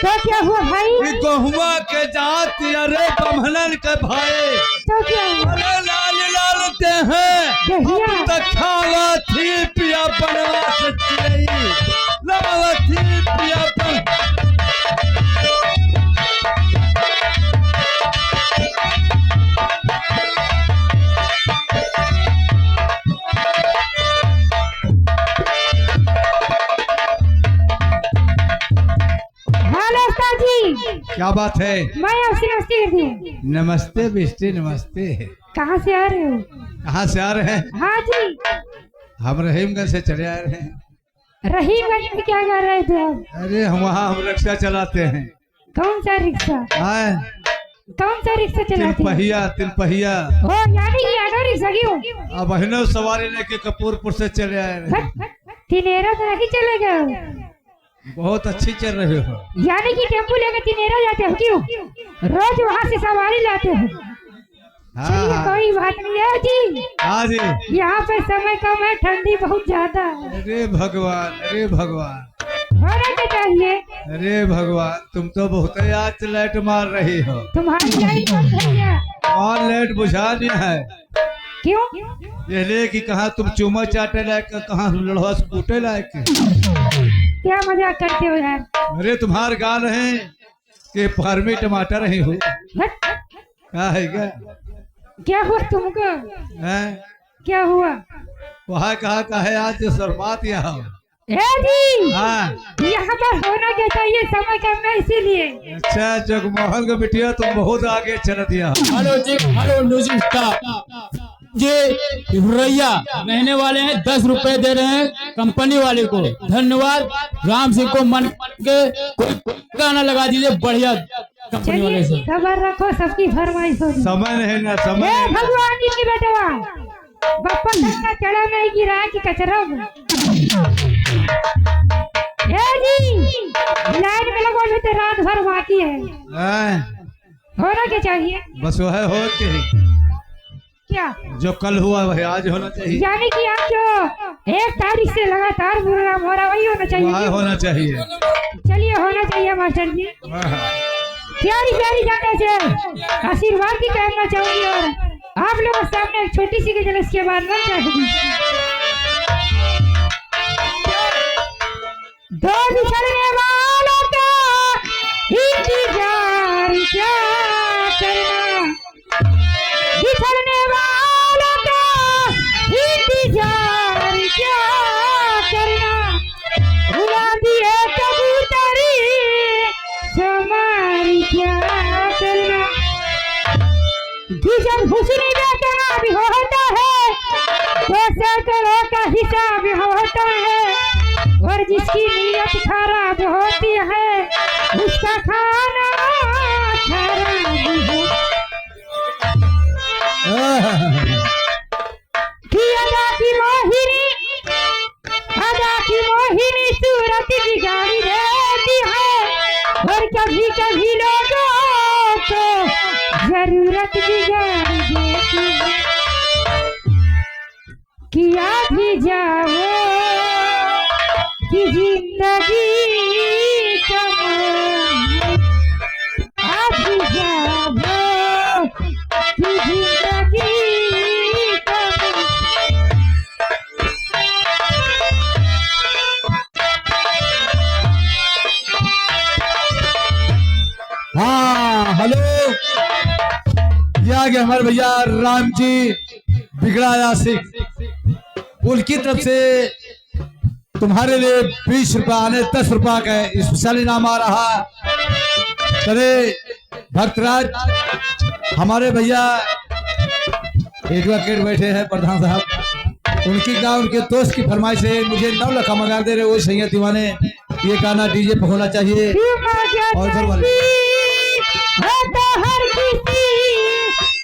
S3: तो क्या हुआ भाई?
S1: गहुआ के जाति अरे बमहनन के भाई।
S3: तो क्या हुआ?
S1: अरे लाल लाल ते हैं खावा थी पिया बनवा सच्ची लावा थी पिया क्या बात है?
S3: मैं आपसे नमस्ते करती हूँ।
S1: नमस्ते बेस्टे नमस्ते।
S3: कहाँ से आ रहे हो?
S1: कहाँ से आ रहे हैं?
S3: हाँ जी
S1: हम रहीमगंज से चले आ रहे हैं।
S3: रहीमगंज में क्या कर रहे थे आप?
S1: अरे हम रिक्शा चलाते हैं।
S3: कौन सा रिक्शा? कौन सा रिक्शा चलाते हैं?
S1: तीन पहिया।
S3: ओ यानी कि ऑटो रिक्शा क्यों?
S1: अब बहनों सवारी लेके कपूरपुर से चले आए रहे।
S3: तिनेरा तो नहीं चले गए?
S1: बहुत अच्छी चल रही हो।
S3: यानी कि टेम्पो लेकर तिनेरा जाते हो क्यों? रोज वहाँ से सवारी लाते हो? चलिए कोई बात नहीं है जी।
S1: हाँ जी
S3: यहाँ पे समय कम है, ठंडी बहुत ज्यादा है।
S1: अरे भगवान
S3: होना तो चाहिए।
S1: अरे भगवान तुम तो बहुत आज लाइट मार रही हो।
S3: तुम्हारी लाइट बंद है क्या?
S1: और लाइट बुझा नहीं है।
S3: क्यों?
S1: ये कि कहाँ तुम चूमा चाटे लायक कहाँ लड़वा कूटे लायक।
S3: क्या मजाक करते हो यार?
S1: अरे तुम्हारे गाल है कि फार्मी टमाटर ही हो। क्या है क्या?
S3: क्या हुआ तुमको?
S7: हैं?
S3: क्या हुआ?
S7: वहाँ कहा का है आज जो शर्मात यहाँ।
S3: ए जी,
S7: हाँ
S3: यहाँ पर होना क्या चाहिए समय करना, इसीलिए।
S7: अच्छा जगमोहन का बिटिया तुम बहुत आगे चल दिया।
S5: हेलो जी, हेलो न्यूज़ स्टार। ये हुरैया महीने वाले हैं, 10 रुपए दे रहे हैं कंपनी वाले को। धन्यवाद। राम सिंह को मन के कोई गाना लगा दीजिए बढ़िया कंपनी वाले
S3: चलिए
S5: से।
S3: खबर रखो, सबकी फरमाइश होगी।
S7: समय नहीं ना
S3: ए
S7: समय।
S3: भगवान जी की बेटवा, बप्पा लड़का चढ़ा नहीं गिरा कि कचरा में। ए जी, लाइन में लगो, अभी तो रात भर बाकी है।
S7: हैं?
S3: होना क्या चाहिए?
S7: बस वह हो के
S3: क्या
S7: जो कल हुआ वही आज होना चाहिए।
S3: यानी कि आप जो 1 तारीख से लगातार प्रोग्राम हो रहा वही होना चाहिए।
S7: वहाँ होना चाहिए।
S3: चलिए होना चाहिए मास्टर जी।
S7: हाँ, हाँ।
S3: प्यारी प्यारी जाने से आशीर्वाद भी करना चाहूंगी और आप लोगों के सामने एक छोटी सी गजल इसके बाद में चाहूंगी। दो बिछड़ने वालों का इंतजार क्या करना, बिछड़ने वालों का इंतजार क्या करना, उड़ा दिए कबूतरी समारी क्या करना। जब हुस्न बेतना भी होता है तो सैकड़ों का हिसाब होता है, और जिसकी नीयत खराब होती है उसका खाना खराब कि अदा की मोहिनी, अदा की मोहिनी सूरत बिगाड़ी देती है, और कभी कभी लोगों को जरूरत बिगाड़ देती है। किया भी जाओ कि जिंदगी का मोह, आप भी जाओ कि जिंदगी का मोह।
S1: हाँ हेलो, ये आ गए हमारे भैया राम जी बिगड़ा आशिक। उनकी तरफ से तुम्हारे लिए 20 रुपया आने 10 रुपया का स्पेशल इनाम आ रहा। चले भक्तराज हमारे भैया एडवोकेट बैठे हैं प्रधान साहब, उनकी गाँव उनके दोस्त की फरमाइश है, मुझे 9 लाख मंगा दे रहे वो सैयद दीवाने। ये गाना डीजे पे होना चाहिए। और घर वाले
S3: हर किसी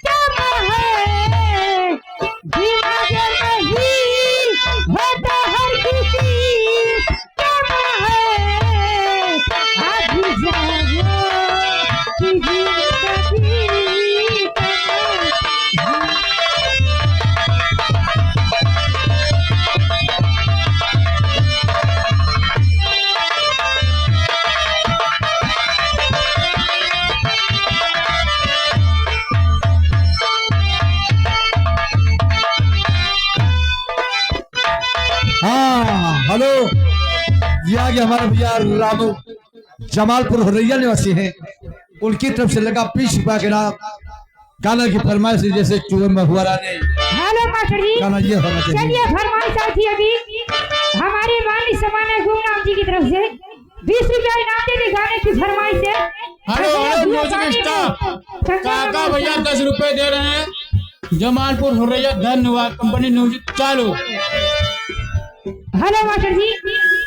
S3: कम है, दिमाग नहीं होता हर किसी कम है, आप भी जाओ कि जिंदगी कम है।
S1: हाँ हेलो, ये आ गया हमारे भैया रामू जमालपुर हुरैया निवासी हैं, उनकी तरफ से लगा 20 रुपया के नाम। गाना की फरमाइश जैसे चूहे में हुआ ने
S3: हेलो मास्टर जी,
S1: गाना ये होना चाहिए।
S3: चलिए फरमाइश आई थी अभी हमारे माननीय समाना गुमनाम जी की तरफ से 20 रुपया इनाम देने गाने की फरमाइश है।
S5: Hello hello music star. काका भैया 10 रुपए दे रहे हैं जमालपुर हुरैया। धन्यवाद। कंपनी म्यूजिक चालू।
S3: हेलो मास्टर जी,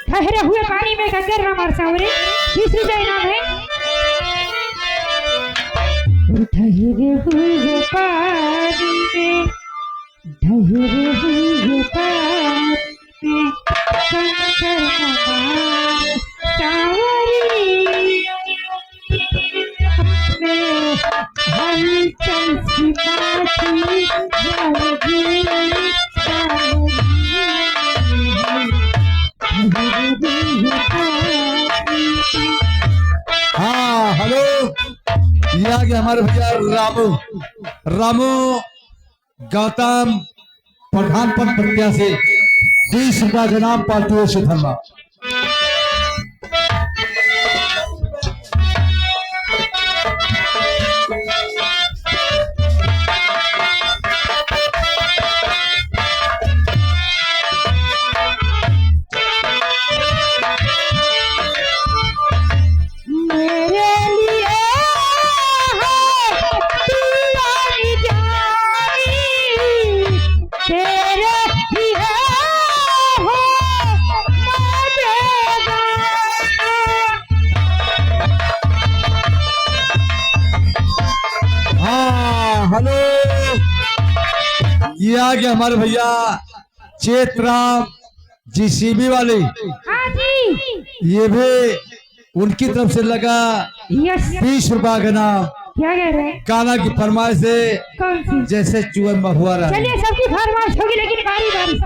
S3: ठहरे हुए पानी में कंकर ना मार सावरे, 20 रुपया इनाम है। ठहरे हुए पानी में, ठहरे हुए पानी में कंकर ना मार सावरे, में हलचल सी माथी जाएगी सावरे।
S1: हाँ हेलो, ये आ गया हमारे भैया रामू गौतम प्रधान पद प्रत्याशी। 20 रुपया के नाम पार्टियों से धन्यवाद। ये आ गए हमारे भैया चेतराम जीसीबी वाले,
S3: हाँ जी।
S1: ये भी उनकी तरफ से लगा
S3: यस।
S1: 20 रुपया का नाम।
S3: क्या कह रहे हैं?
S1: काना की फरमाइश से
S3: कौन सी?
S1: जैसे चूहे महुआ रहा।
S3: चलिए सबकी फरमाइश होगी लेकिन बारी बारी।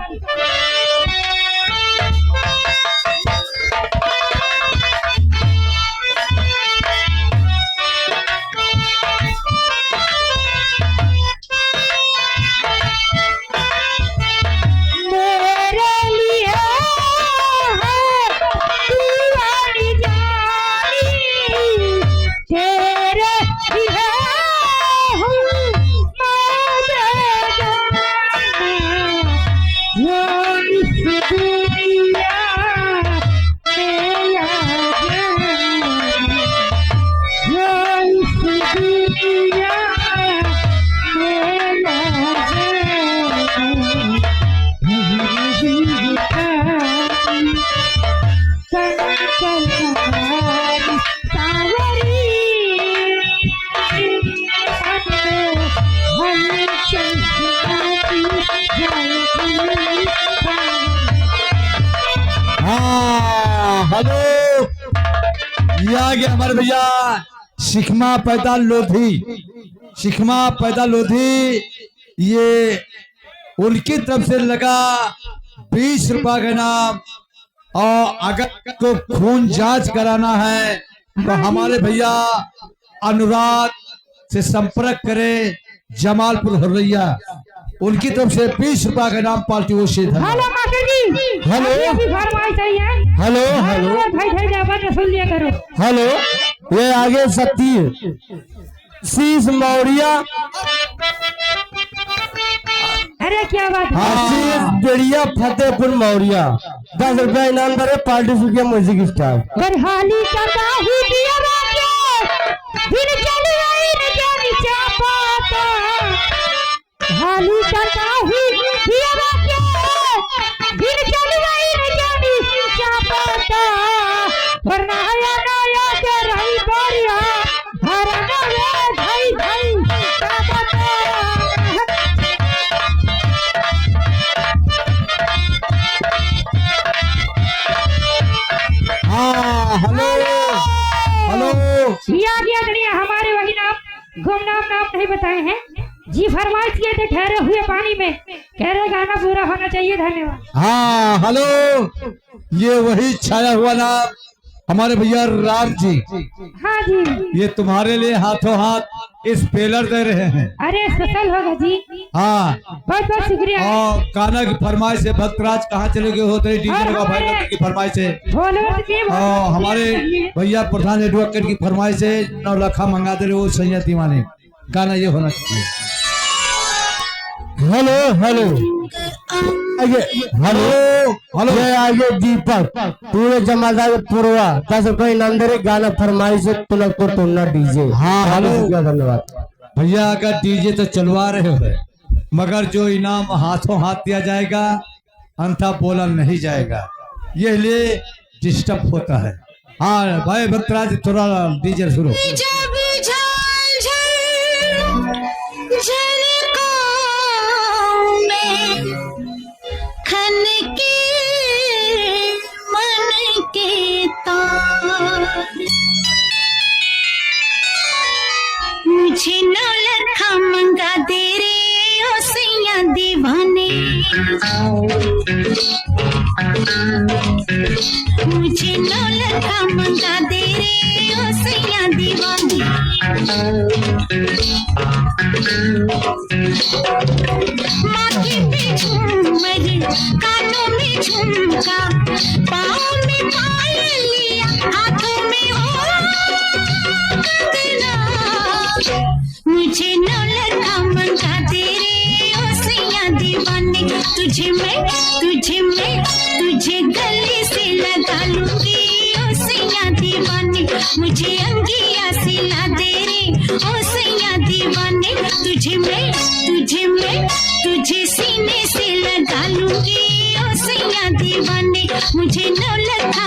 S1: हेलो, ये आ गया हमारे भैया शिखमा पैदा लोधी। शिखमा पैदा लोधी, ये उनकी तरफ से लगा 20 रुपया का नाम। और अगर को खून जांच कराना है तो हमारे भैया अनुराग से संपर्क करें, जमालपुर हुर्रिया। उनकी तरफ से 20 रुपया का नाम पार्टी वो से।
S3: हेलो मास्टर जी।
S1: हेलो।
S3: अभी फरमाइश आई है।
S1: हेलो हेलो
S3: भाई भाई जाबान सुन लिया करो।
S5: हेलो, ये आगे सत्ती शीश मौर्या।
S3: अरे क्या बात है?
S5: आशीष बेड़िया फतेहपुर मौर्या 10 रुपया इनाम दे पार्टी सुखिया म्यूजिक स्टार।
S3: बरहाली करता ही दिया राजा दिन चली आई न जानी चापाता। हाली करता ही दिया राजा दिन चली आई न जानी चापाता। वरना आया नया के रही बोरिया हरना रे भाई भाई चापाता।
S1: हाँ हेलो हेलो।
S3: याद याद नहीं है हमारे वही नाम गुमनाम नाम नहीं बताए हैं जी। फरमाइश किए थे ठहरे हुए पानी में, कह रहे गाना पूरा होना चाहिए। धन्यवाद।
S1: हाँ हेलो, ये वही छाया हुआ नाम हमारे भैया राम जी।
S3: हाँ जी।
S1: ये तुम्हारे लिए हाथों हाथ इस पेलर दे रहे हैं।
S3: अरे स्पेशल होगा जी।
S1: हाँ,
S3: बहुत बहुत शुक्रिया।
S1: और काना की फरमाइश से भक्तराज कहाँ चले गए होते डीजल का भाई की फरमाइश से।
S3: बोलो जी, बोलो।
S1: और हमारे भैया प्रधान एडवोकेट की फरमाइश से 9 लाख मंगा दे रहे वो सैयद दीवाने। गाना ये होना चाहिए।
S5: हेलो हेलो आगे हेलो हेलो, ये आगे दीपक पूरे जमादार पूर्वा 10 रुपया इनाम दे रहे। गाना फरमाइश से तुलक को तोड़ना डीजे।
S1: हाँ हेलो,
S5: धन्यवाद
S1: भैया। अगर डीजे तो चलवा रहे हो मगर जो इनाम हाथों हाथ दिया जाएगा अंथा बोला नहीं जाएगा, ये लिए डिस्टर्ब होता है। हाँ भाई भक्तराज थोड़ा डीजे शुरू।
S8: मुझे 9 लाख मंगा दे रे ओ सैया दीवाने। मुझे 9 लाख मंगा दे रे ओ सैया दीवाने। माथे पे झूमर, कानों में झुमका, पाँव में पायलिया, हाथों में हो कंगना। मुझे 9 लाख मंगा दे रे ओ सैया दीवाने। तुझे गले से लगा लूंगी ओ सैया दीवाने। मुझे अंगिया सिला दे रे ओ सैया दीवाने। तुझे सीने से लगा लूंगी ओ सैया दीवाने। मुझे 9 लाख